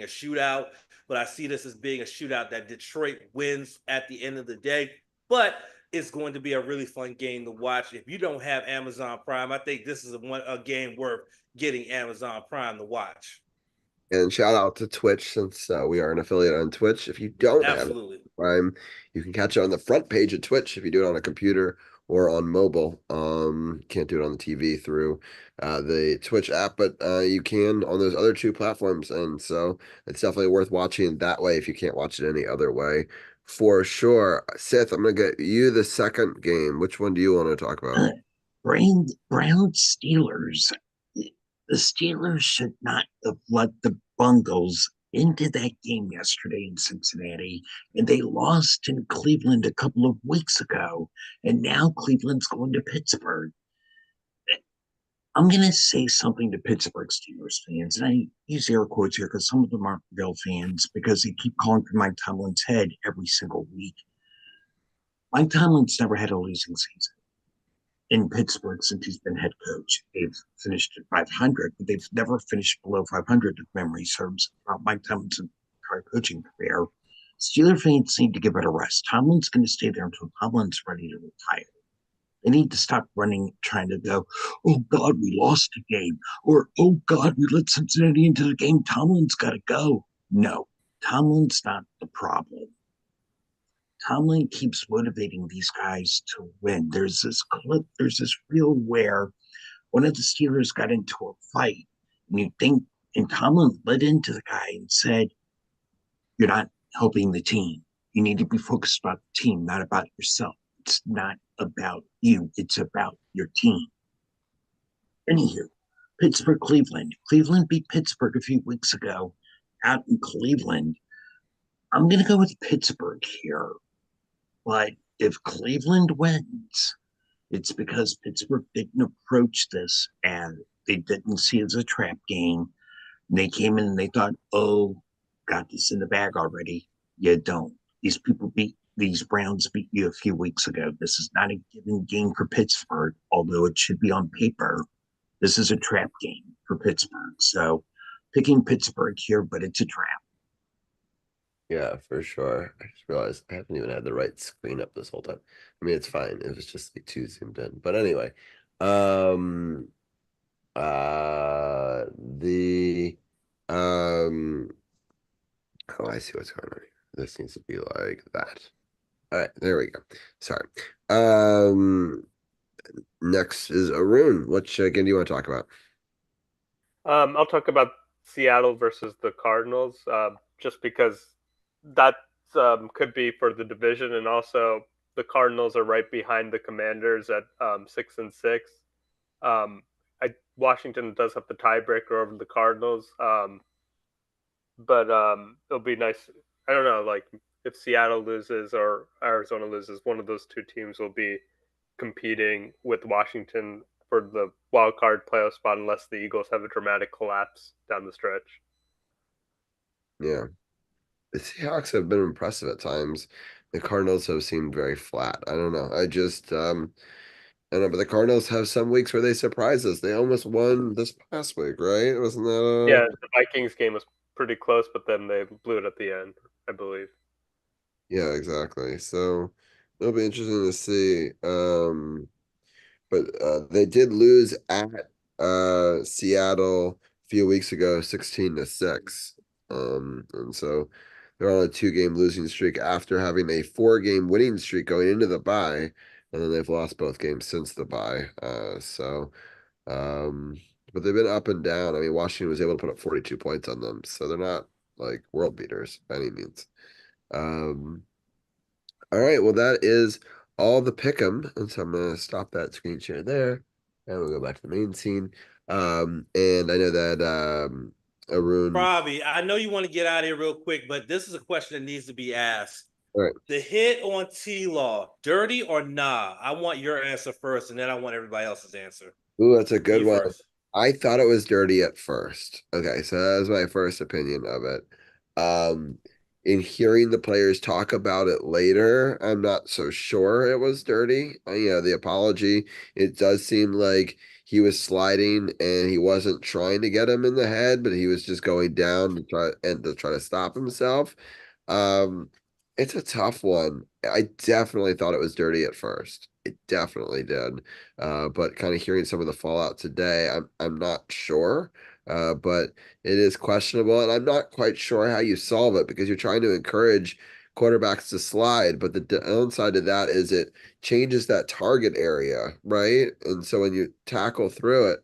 shootout, but I see this as being a shootout that Detroit wins at the end of the day. But it's going to be a really fun game to watch. If you don't have Amazon Prime, I think this is a game worth getting Amazon Prime to watch. And shout out to Twitch since we are an affiliate on Twitch. If you don't have Prime, you can catch it on the front page of Twitch if you do it on a computer or on mobile. Can't do it on the TV through the Twitch app, but you can on those other two platforms. And so it's definitely worth watching that way if you can't watch it any other way. For sure. Seth, I'm going to get you the second game. Which one do you want to talk about? Brown Steelers. The Steelers should not have let the Bungles into that game yesterday in Cincinnati, and they lost in Cleveland a couple of weeks ago, and now Cleveland's going to Pittsburgh. I'm going to say something to Pittsburgh Steelers fans, and I use air quotes here because some of them aren't real fans because they keep calling for Mike Tomlin's head every single week. Mike Tomlin's never had a losing season in Pittsburgh since he's been head coach. They've finished at 500, but they've never finished below 500 if memory serves throughout Mike Tomlin's entire coaching career. Steeler fans need to give it a rest. Tomlin's going to stay there until Tomlin's ready to retire. They need to stop running, trying to go, oh God, we lost a game, or oh God, we let Cincinnati into the game. Tomlin's got to go. No, Tomlin's not the problem. Tomlin keeps motivating these guys to win. There's this reel where one of the Steelers got into a fight, and Tomlin led into the guy and said, "You're not helping the team. You need to be focused about the team, not about yourself. It's not about you. It's about your team." Anywho, Pittsburgh, Cleveland. Cleveland beat Pittsburgh a few weeks ago out in Cleveland. I'm going to go with Pittsburgh here. But if Cleveland wins, it's because Pittsburgh didn't approach this and they didn't see it as a trap game. And they came in and they thought, oh, got this in the bag already. You don't. These Browns beat you a few weeks ago. This is not a given game for Pittsburgh, although it should be on paper. This is a trap game for Pittsburgh. So picking Pittsburgh here, but it's a trap. Yeah, for sure. I just realized I haven't even had the right screen up this whole time. I mean, it's fine. It was just like too zoomed in. But anyway, the oh, I see what's going on here. This needs to be like that. All right, there we go. Sorry. next is Arun. Which game do you want to talk about? I'll talk about Seattle versus the Cardinals, just because that could be for the division, and also the Cardinals are right behind the Commanders at 6-6. Washington does have the tiebreaker over the Cardinals, but it'll be nice. I don't know, like if Seattle loses or Arizona loses, one of those two teams will be competing with Washington for the wild card playoff spot unless the Eagles have a dramatic collapse down the stretch. Yeah. The Seahawks have been impressive at times. The Cardinals have seemed very flat. I don't know. I don't know, but the Cardinals have some weeks where they surprise us. They almost won this past week, right? Wasn't Yeah, that the Vikings game was pretty close, but then they blew it at the end, I believe. yeah, exactly. So it'll be interesting to see. But they did lose at Seattle a few weeks ago, 16-6. And so they're on a 2-game losing streak after having a 4-game winning streak going into the bye, and then they've lost both games since the bye. Um, but they've been up and down. I mean, Washington was able to put up 42 points on them, so they're not like world beaters by any means. Um, all right, well, that is all the pick'em, and so I'm gonna stop that screen share there, and we'll go back to the main scene. And I know that Arun. Robbie, I know you want to get out of here real quick, but this is a question that needs to be asked. All right. The hit on T-Law, dirty or nah? I want your answer first, and then I want everybody else's answer. Ooh, that's a good You one. first. I thought it was dirty at first. Okay, so that was my first opinion of it. Um, in hearing the players talk about it later, I'm not so sure it was dirty. The apology, it does seem like he was sliding and he wasn't trying to get him in the head, but he was just going down to try to stop himself. Um, it's a tough one. I definitely thought it was dirty at first. It definitely did. But kind of hearing some of the fallout today, I'm not sure. But it is questionable, and I'm not quite sure how you solve it because you're trying to encourage quarterbacks to slide, but the downside of that is it changes that target area, right? And so when you tackle through it,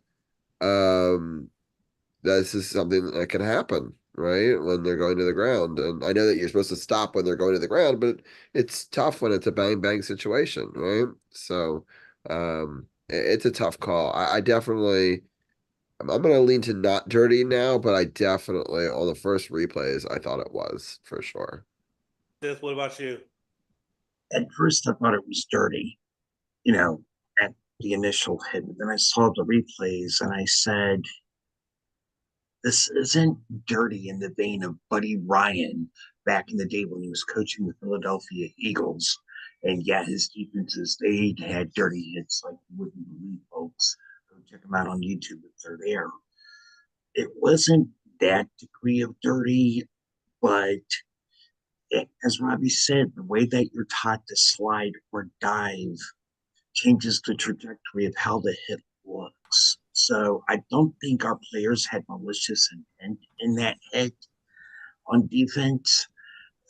this is something that can happen, right? When they're going to the ground. And I know that you're supposed to stop when they're going to the ground, but it's tough when it's a bang bang situation, right? So it's a tough call. I definitely I'm gonna lean to not dirty now, but I definitely on the first replays I thought it was for sure. Sis, what about you? At first, I thought it was dirty, at the initial hit. But then I saw the replays and I said, this isn't dirty in the vein of Buddy Ryan back in the day when he was coaching the Philadelphia Eagles. And yeah, his defenses, they had dirty hits like you wouldn't believe, folks. Go check them out on YouTube if they're there. It wasn't that degree of dirty, but as Robbie said, the way that you're taught to slide or dive changes the trajectory of how the hit looks. So I don't think our players had malicious intent in that hit on defense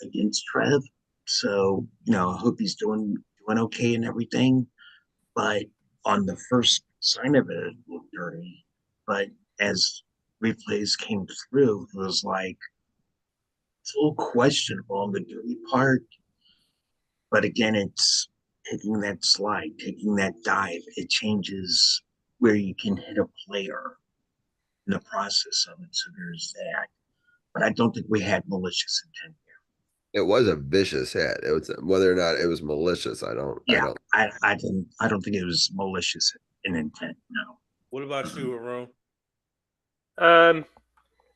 against Trev. So, I hope he's doing okay and everything. But on the first sign of it, it looked dirty. But as replays came through, it was like it's a little questionable on the dirty part. But again, it's taking that slide, taking that dive. It changes where you can hit a player in the process of it. So there's that. But I don't think we had malicious intent It was a vicious hit. It was whether or not it was malicious. I there. Yeah, don't. I don't think it was malicious in intent. No. What about you, Arun? Um,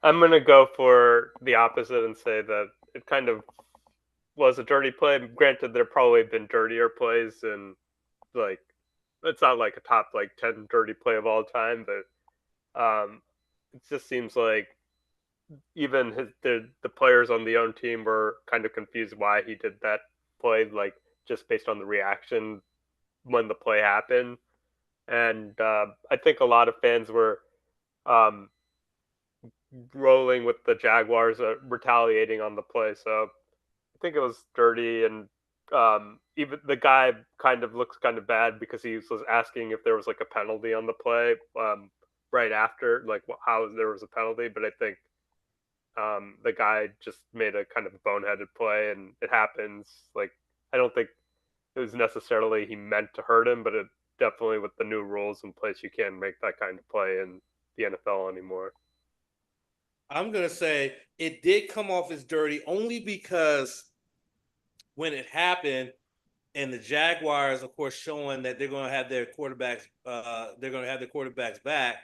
I'm gonna go for the opposite and say that it kind of was a dirty play. Granted, there probably been dirtier plays, and like it's not like a top like 10 dirty play of all time, but it just seems like even the players on the own team were kind of confused why he did that play, like just based on the reaction when the play happened. And I think a lot of fans were um, rolling with the Jaguars retaliating on the play. So I think it was dirty, and even the guy kind of looks kind of bad because he was asking if there was like a penalty on the play right after, like how there was a penalty. But I think the guy just made a kind of boneheaded play, and it happens. Like I don't think it was necessarily he meant to hurt him, but it definitely with the new rules in place, you can't make that kind of play in the NFL anymore. I'm gonna say it did come off as dirty only because when it happened, and the Jaguars, of course, showing that they're going to have their quarterbacks, back.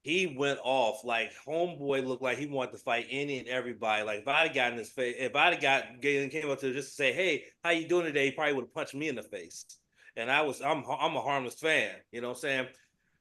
He went off like homeboy looked like he wanted to fight any and everybody. Like if I'd have gotten his face, if I'd have came up to just to say, "Hey, how you doing today?" He probably would have punched me in the face. And I'm a harmless fan, you know what I'm saying?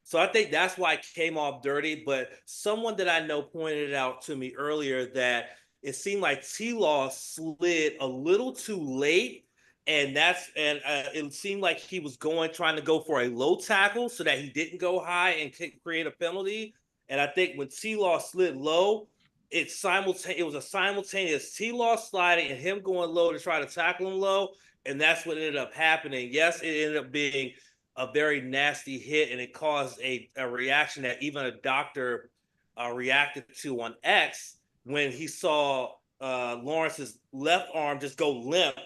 So I think that's why it came off dirty. But someone that I know pointed it out to me earlier that it seemed like T-Law slid a little too late, and it seemed like he was trying to go for a low tackle so that he didn't go high and create a penalty. And I think when T-Law slid low, it was a simultaneous T-Law sliding and him going low to try to tackle him low, and that's what ended up happening. Yes, it ended up being a very nasty hit, and it caused a reaction that even a doctor reacted to on X when he saw Lawrence's left arm just go limp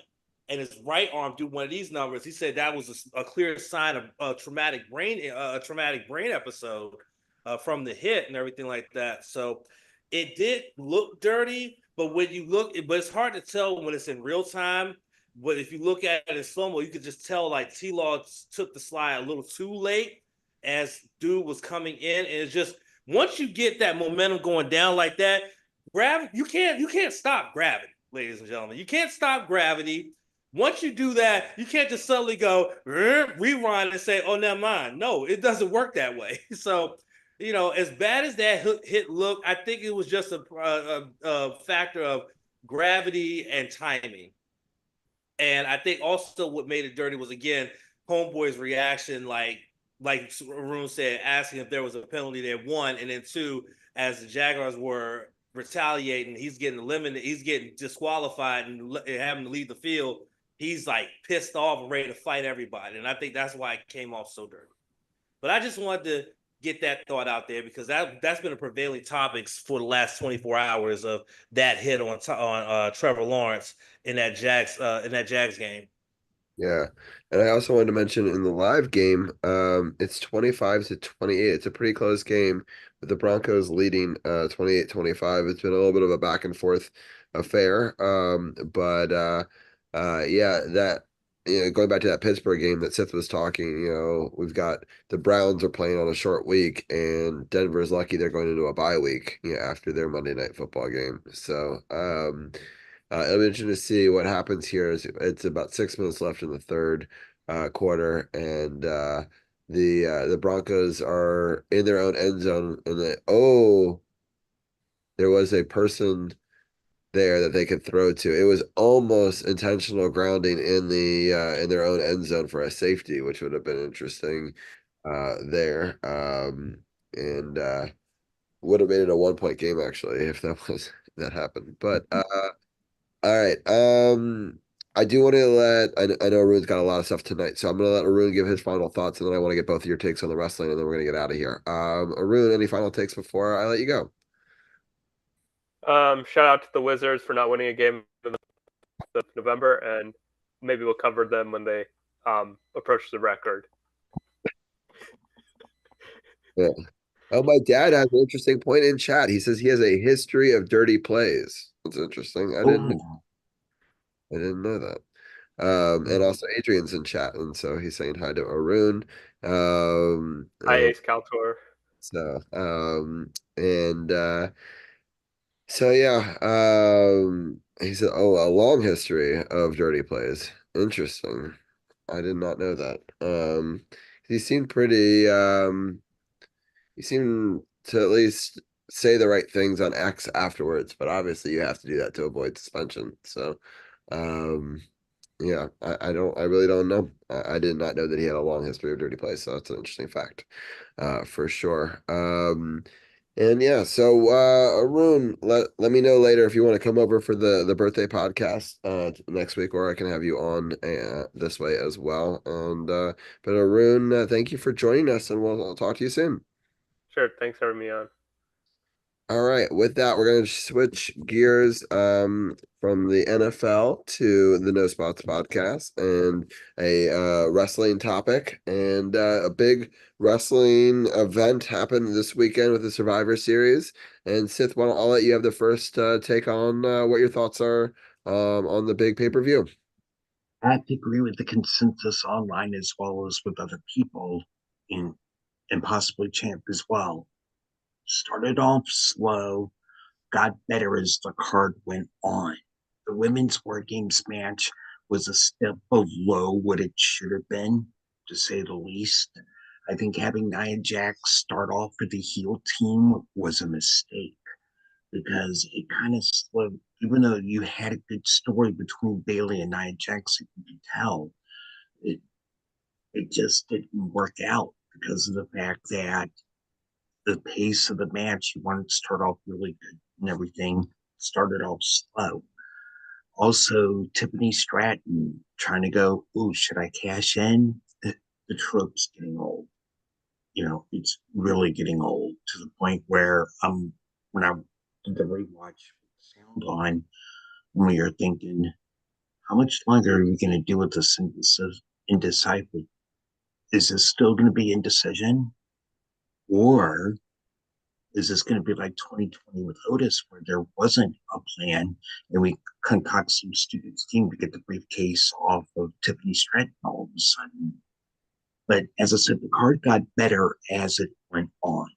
and his right arm do one of these numbers. He said that was a clear sign of a traumatic brain episode from the hit and everything like that. So it did look dirty, but but it's hard to tell when it's in real time. But if you look at it in slow mo, you could just tell like T-Law took the slide a little too late as dude was coming in, and it's just once you get that momentum going down like that, you can't stop gravity, ladies and gentlemen. You can't stop gravity. Once you do that, you can't just suddenly go rewind and say, "Oh, never mind." No, it doesn't work that way. So, as bad as that hit looked, I think it was just a factor of gravity and timing. And I think also what made it dirty was again Homeboy's reaction, like Arun said, asking if there was a penalty there. One, and then two, as the Jaguars were retaliating, he's getting eliminated, he's getting disqualified, and having to leave the field. He's like pissed off and ready to fight everybody, and I think that's why it came off so dirty. But I just wanted to get that thought out there because that's been a prevailing topic for the last 24 hours of that hit on Trevor Lawrence in that Jags game. Yeah. And I also wanted to mention in the live game, it's 25-28. It's a pretty close game with the Broncos leading 28-25. It's been a little bit of a back and forth affair. But yeah, that going back to that Pittsburgh game that Seth was talking, we've got the Browns are playing on a short week, and Denver's lucky they're going into a bye week, after their Monday Night Football game. So, it'll be interesting to see what happens here. It's about 6 minutes left in the third quarter, and the Broncos are in their own end zone, and there was a person there that they could throw to. It was almost intentional grounding in their own end zone for a safety, which would have been interesting there. And would have made it a 1-point game actually if that happened. But all right. I do want to I know Arun's got a lot of stuff tonight, so I'm gonna let Arun give his final thoughts, and then I want to get both of your takes on the wrestling, and then we're gonna get out of here. Arun, any final takes before I let you go? Shout out to the Wizards for not winning a game in November, and maybe we'll cover them when they approach the record. Yeah. Oh, my dad has an interesting point in chat. He says he has a history of dirty plays. That's interesting. I didn't know that. And also Adrian's in chat, and so he's saying hi to Arun. Hi, Ace Caltor. So, so yeah, he said, "Oh, a long history of dirty plays. Interesting. I did not know that." He seemed pretty. He seemed to at least say the right things on X afterwards, but obviously you have to do that to avoid suspension. So, yeah, I really don't know. I did not know that he had a long history of dirty plays, so that's an interesting fact, for sure. And yeah, so Arun, let me know later if you want to come over for the birthday podcast next week, or I can have you on this way as well. And but Arun, thank you for joining us, and I'll talk to you soon. Sure. Thanks for having me on. All right, with that, we're going to switch gears from the NFL to the No Spots podcast and a wrestling topic. And a big wrestling event happened this weekend with the Survivor Series. And Sith, I'll let you have the first take on what your thoughts are on the big pay-per-view. I have to agree with the consensus online as well as with other people in and possibly Champ as well. Started off slow, got better as the card went on. The women's War Games match was a step below what it should have been, to say the least. I think having Nia Jax start off with the heel team was a mistake because it kind of slowed, even though you had a good story between Bailey and Nia Jax, you could tell it, it just didn't work out because of the fact that the pace of the match, you wanted to start off really good and everything started off slow. Also, Tiffany Stratton trying to go, oh, should I cash in? The trope's getting old. You know, it's really getting old to the point where when I did the rewatch with the sound on, we are thinking, how much longer are we going to do with this indecisive? Is this still going to be indecision? Or is this going to be like 2020 with Otis, where there wasn't a plan and we concoct some stupid scheme to get the briefcase off of Tiffany Stratton all of a sudden? But as I said, the card got better as it went on.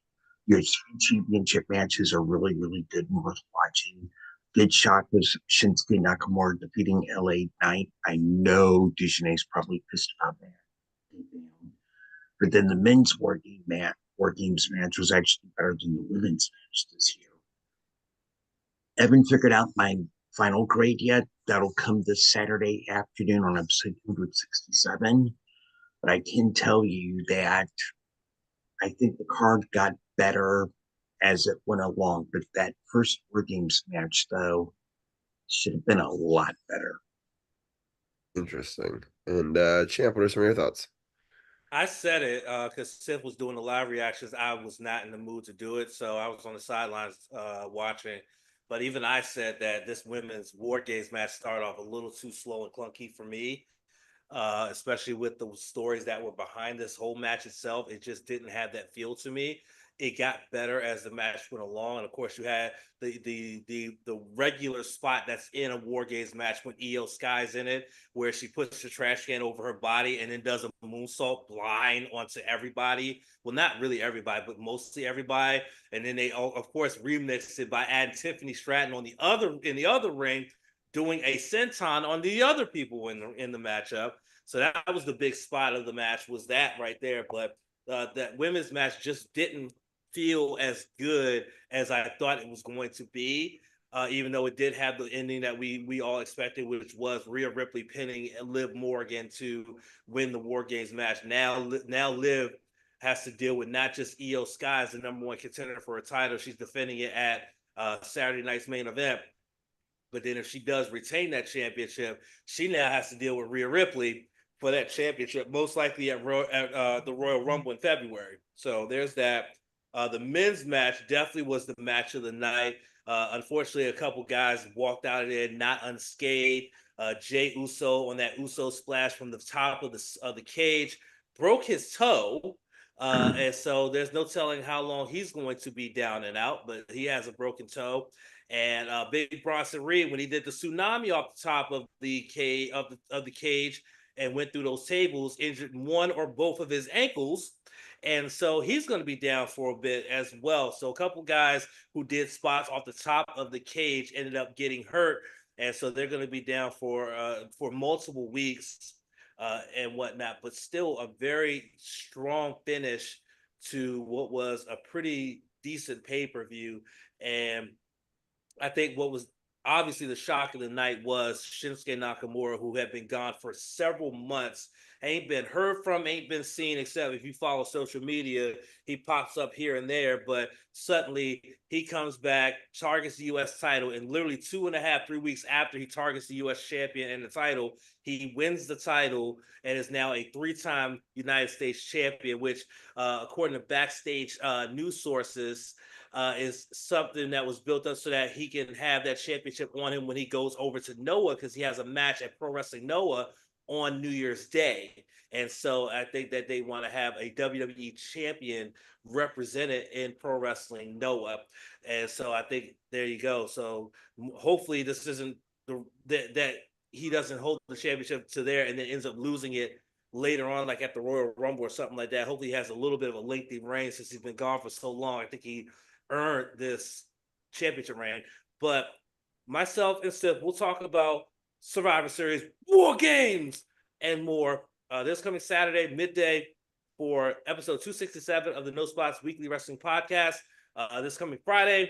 Your three championship matches are really, really good and worth watching. Good shot was Shinsuke Nakamura defeating LA Knight. I know Dejanay's probably pissed about that. But then the men's War Games match was actually better than the women's match this year. Haven't figured out my final grade yet. That'll come this Saturday afternoon on episode 267. But I can tell you that I think the card got better as it went along. But that first War Games match, though, should have been a lot better. Interesting. And Champ, what are some of your thoughts? I said it because Sith was doing the live reactions. I was not in the mood to do it, so I was on the sidelines watching. But even I said that this women's War Games match started off a little too slow and clunky for me, especially with the stories that were behind this whole match itself. It just didn't have that feel to me. It got better as the match went along, and of course, you had the regular spot that's in a War Games match when Io Sky's in it, where she puts the trash can over her body and then does a moonsault blind onto everybody. Well, not really everybody, but mostly everybody. And then they, of course, remixed it by adding Tiffany Stratton on the other ring, doing a senton on the other people in the matchup. So that was the big spot of the match, was that right there. But that women's match just didn't feel as good as I thought it was going to be. Even though it did have the ending that we all expected, which was Rhea Ripley pinning Liv Morgan to win the War Games match. Now Liv has to deal with not just Io Sky as the number one contender for a title. She's defending it at Saturday night's main event. But then if she does retain that championship, she now has to deal with Rhea Ripley for that championship, most likely at the Royal Rumble in February. So there's that. The men's match definitely was the match of the night. Unfortunately, a couple guys walked out of there not unscathed. Jay Uso on that Uso splash from the top of the cage broke his toe. And so there's no telling how long he's going to be down and out, but he has a broken toe. And Big Bronson Reed, when he did the tsunami off the top of the cage and went through those tables, injured one or both of his ankles. And so he's going to be down for a bit as well. So a couple guys who did spots off the top of the cage ended up getting hurt, and so they're going to be down for multiple weeks and whatnot. But still, a very strong finish to what was a pretty decent pay-per-view. And I think what was obviously the shock of the night was Shinsuke Nakamura, who had been gone for several months, ain't been heard from, ain't been seen, except if you follow social media, he pops up here and there. But suddenly he comes back, targets the U.S. title, and literally 2.5, 3 weeks after he targets the U.S. champion and the title, he wins the title and is now a 3-time United States champion, which, according to backstage news sources, is something that was built up so that he can have that championship on him when he goes over to Noah, because he has a match at Pro Wrestling Noah on New Year's Day. And so I think that they want to have a WWE champion represented in Pro Wrestling Noah. And so I think there you go. So hopefully this isn't that he doesn't hold the championship to there and then ends up losing it later on, like at the Royal Rumble or something like that. Hopefully he has a little bit of a lengthy reign since he's been gone for so long. I think he earned this championship reign. But myself and Sif, we'll talk about Survivor Series, War Games, and more this coming Saturday, midday, for episode 267 of the No Spots Weekly Wrestling Podcast. This coming Friday,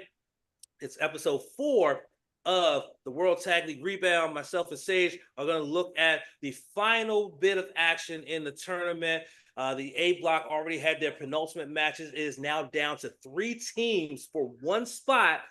it's episode 4 of the World Tag League Rebound. Myself and Sage are going to look at the final bit of action in the tournament. The A block already had their penultimate matches. It is now down to 3 teams for 1 spot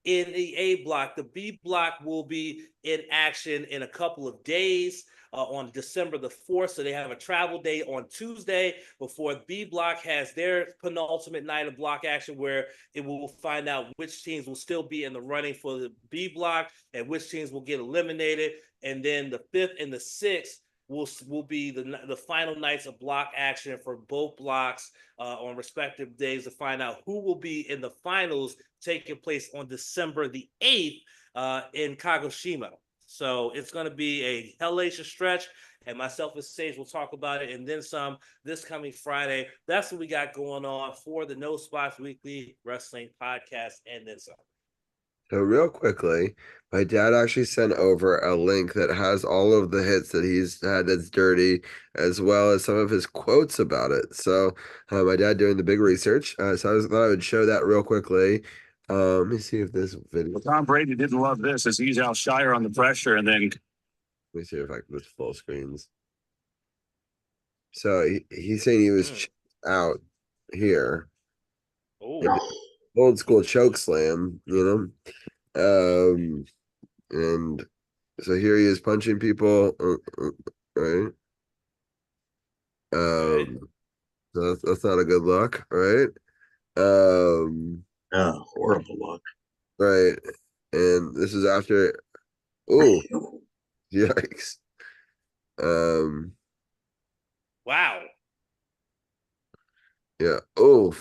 in the A block. The B block will be in action in a couple of days on December the 4th. So they have a travel day on Tuesday before B block has their penultimate night of block action, where it will find out which teams will still be in the running for the B block and which teams will get eliminated. And then the 5th and the 6th will be the final nights of block action for both blocks on respective days to find out who will be in the finals taking place on December the 8th in Kagoshima. So it's going to be a hellacious stretch, and myself and Sage will talk about it and then some this coming Friday. That's what we got going on for the No Spots Weekly Wrestling Podcast and then some. So real quickly, my dad actually sent over a link that has all of the hits that he's had that's dirty, as well as some of his quotes about it. So my dad doing the big research. So I thought I would show that real quickly. Let me see if this video. Well, Tom Brady didn't love this as he's out Shire on the pressure, and then Let me see if I can just full screens. So he's saying he was out here. Old school choke slam, you know. And so here he is punching people, right? So that's not a good look, right? Horrible look. Right. And this is after, oh, yikes. Wow. Yeah. Oh,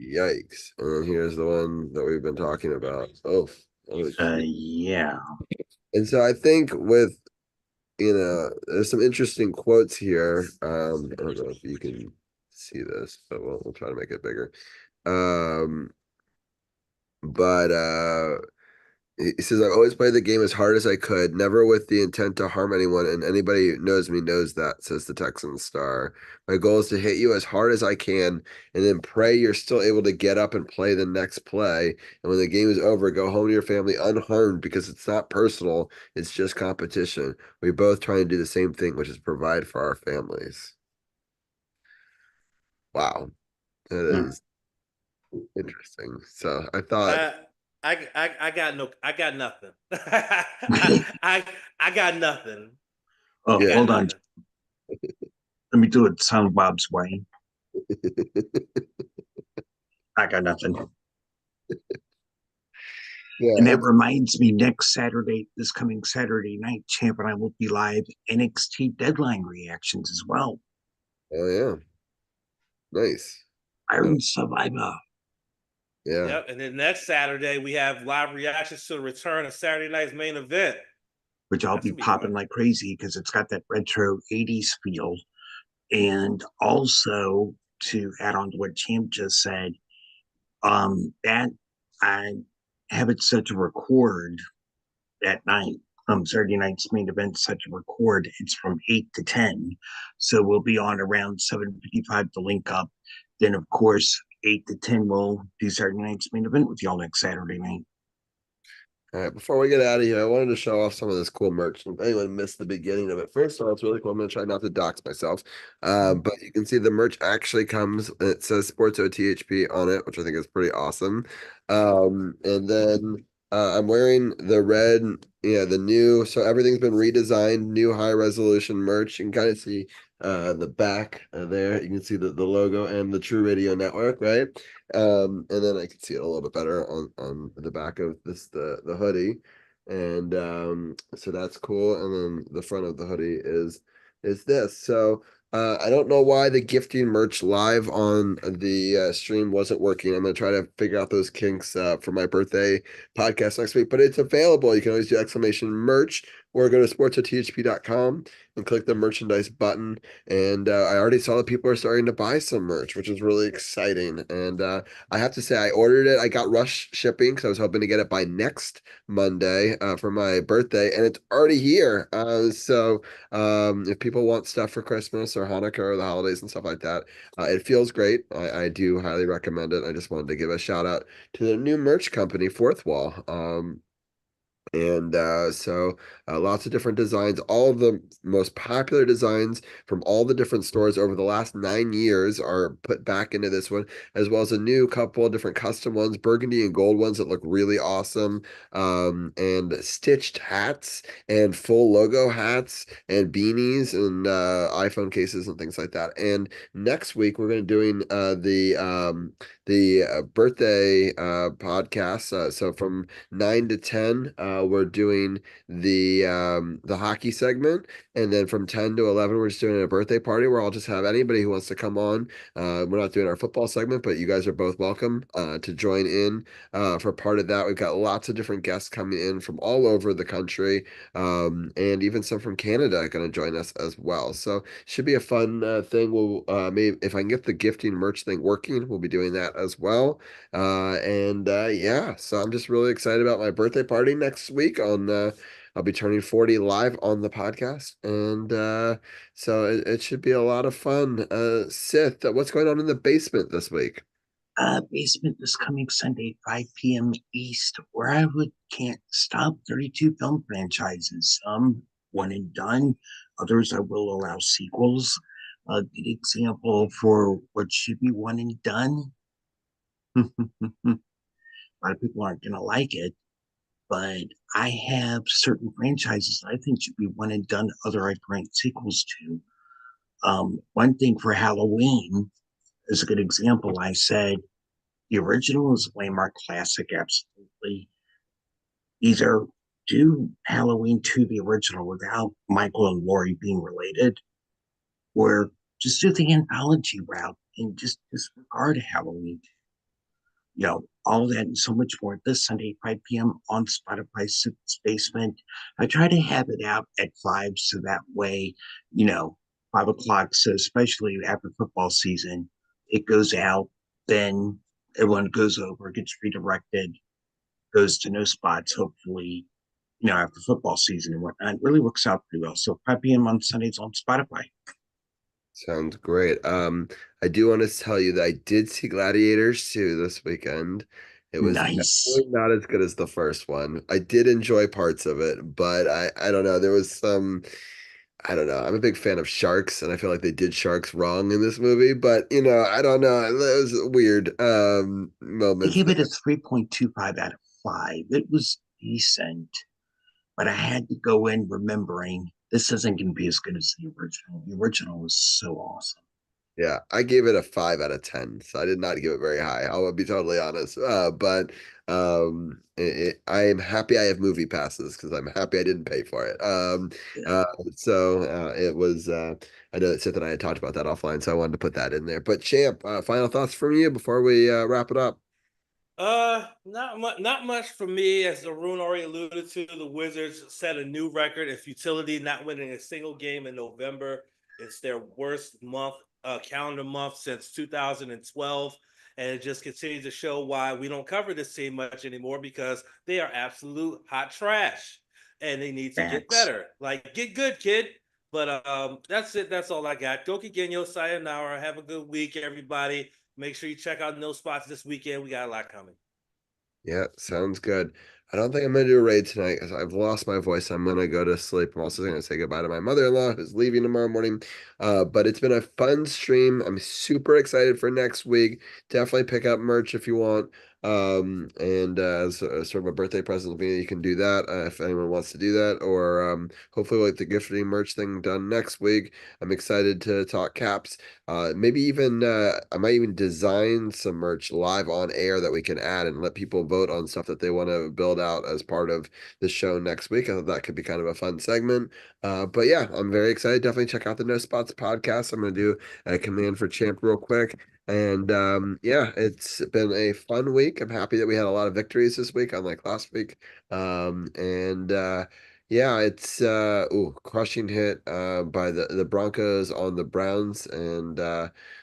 yikes. And then here's the one that we've been talking about. Oh, yeah. And so I think with, there's some interesting quotes here. I don't know if you can see this, but we'll try to make it bigger. But he says, I always played the game as hard as I could, never with the intent to harm anyone. And anybody who knows me knows that, says the Texan star. My goal is to hit you as hard as I can and then pray you're still able to get up and play the next play. And when the game is over, go home to your family unharmed, because it's not personal. It's just competition. We both try to do the same thing, which is provide for our families. Wow. That is interesting. So I thought... I got nothing. I got nothing. Oh, Yeah. Hold on. Let me do it Sound Bob's way. I got nothing. Yeah, and that reminds me, this coming Saturday night, Champ and I will be live NXT Deadline reactions as well. Oh yeah, nice. Iron Survivor. Yeah. Yep. And then next Saturday we have live reactions to the return of Saturday night's main event, which I'll be popping like crazy because it's got that retro 80s feel. And also, to add on to what Champ just said, that I have it set to record that night. Saturday night's main event set to record. It's from 8 to 10. So we'll be on around 7:55 to link up. Then, of course, 8 to 10 we'll do Saturday night's main event with y'all next Saturday night. All right, before we get out of here, I wanted to show off some of this cool merch. If anyone missed the beginning of it, first of all, it's really cool. I'm going to try not to dox myself. But you can see the merch actually comes, it says SportsOTHP on it, which I think is pretty awesome. And then I'm wearing the red, the new, so everything's been redesigned, new high resolution merch. You can kind of see the back there. You can see the logo and the True Radio Network, right? And then I can see it a little bit better on the back of the hoodie. And so that's cool. And then the front of the hoodie is this. So I don't know why the gifting merch live on the stream wasn't working. I'm gonna try to figure out those kinks for my birthday podcast next week, but it's available. You can always do exclamation merch or go to sportsothp.com and click the merchandise button. And I already saw that people are starting to buy some merch, which is really exciting. And I have to say, I ordered it. I got rush shipping because I was hoping to get it by next Monday for my birthday, and it's already here. So if people want stuff for Christmas or Hanukkah or the holidays and stuff like that, it feels great. I do highly recommend it. I just wanted to give a shout out to the new merch company, Fourth Wall. And so lots of different designs, all of the most popular designs from all the different stores over the last 9 years are put back into this one, as well as a new couple of different custom ones, burgundy and gold ones that look really awesome, and stitched hats and full logo hats and beanies and iPhone cases and things like that. And next week we're going to be doing the birthday podcast. So from 9 to 10, we're doing the hockey segment, and then from 10 to 11, we're just doing a birthday party where I'll just have anybody who wants to come on. We're not doing our football segment, but you guys are both welcome to join in for part of that. We've got lots of different guests coming in from all over the country, and even some from Canada going to join us as well. So should be a fun thing. We'll maybe if I can get the gifting merch thing working, we'll be doing that as well. Yeah, so I'm just really excited about my birthday party next week I'll be turning 40 live on the podcast. And so it should be a lot of fun. Sith, what's going on in the basement this week? Basement this coming Sunday, 5 p.m. East, where I can't stop 32 film franchises. Some one and done, others I will allow sequels. A good example for what should be one and done. A lot of people aren't going to like it, but I have certain franchises I think should be one and done, other I grant sequels to. One thing for Halloween is a good example. I said the original is a landmark classic, absolutely. Either do Halloween to the original without Michael and Laurie being related, or just do the anthology route and just disregard Halloween. All that and so much more this Sunday, 5 p.m. on Spotify Basement. I try to have it out at 5 so that way, 5 o'clock, so especially after football season, it goes out, then everyone goes over, gets redirected, goes to no spots, hopefully, after football season and whatnot. It really works out pretty well. So 5 p.m. on Sundays on Spotify. Sounds great. I do want to tell you that I did see Gladiators 2 this weekend. It was nice. not as good as the first one. I did enjoy parts of it, but I don't know. There was some, I don't know. I'm a big fan of sharks, and I feel like they did sharks wrong in this movie, but I don't know. It was weird I moments. gave it a 3.25 out of 5. It was decent, but I had to go in remembering this isn't going to be as good as the original. The original was so awesome. Yeah, I gave it a 5 out of 10, so I did not give it very high. I'll be totally honest. But I am happy I have movie passes because I'm happy I didn't pay for it. So it was. I know that Seth and I had talked about that offline, so I wanted to put that in there. But Champ, final thoughts from you before we wrap it up. Not much for me. As Arun already alluded to, the Wizards set a new record in futility, not winning a single game in November. It's their worst calendar month since 2012, and it just continues to show why we don't cover this team much anymore, because they are absolute hot trash, and they need to get better. Like, get good, kid. But that's it. That's all I got. Go Genyo, sayonara. Have a good week, everybody. Make sure you check out No Spots this weekend. We got a lot coming. Yeah, sounds good. I don't think I'm going to do a raid tonight because I've lost my voice. I'm going to go to sleep. I'm also going to say goodbye to my mother-in-law who's leaving tomorrow morning. But it's been a fun stream. I'm super excited for next week. Definitely pick up merch if you want. And as sort of a birthday present to me, you can do that if anyone wants to do that. Or hopefully we'll get the gifting merch thing done next week. I'm excited to talk caps. Maybe even I might even design some merch live on air that we can add and let people vote on stuff that they want to build out as part of the show next week. I thought that could be kind of a fun segment. But yeah, I'm very excited. Definitely check out the No Spots podcast. I'm going to do a command for champ real quick. And yeah, it's been a fun week. I'm happy that we had a lot of victories this week, unlike last week. And yeah, it's crushing hit by the Broncos on the Browns, and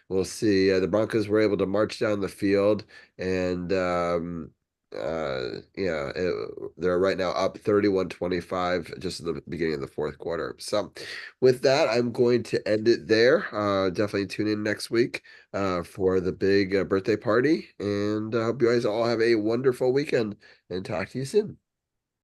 we'll see. The Broncos were able to march down the field, and yeah, they're right now up 31-25 just at the beginning of the fourth quarter. So with that, I'm going to end it there. Definitely tune in next week for the big birthday party, and I hope you guys all have a wonderful weekend, and talk to you soon.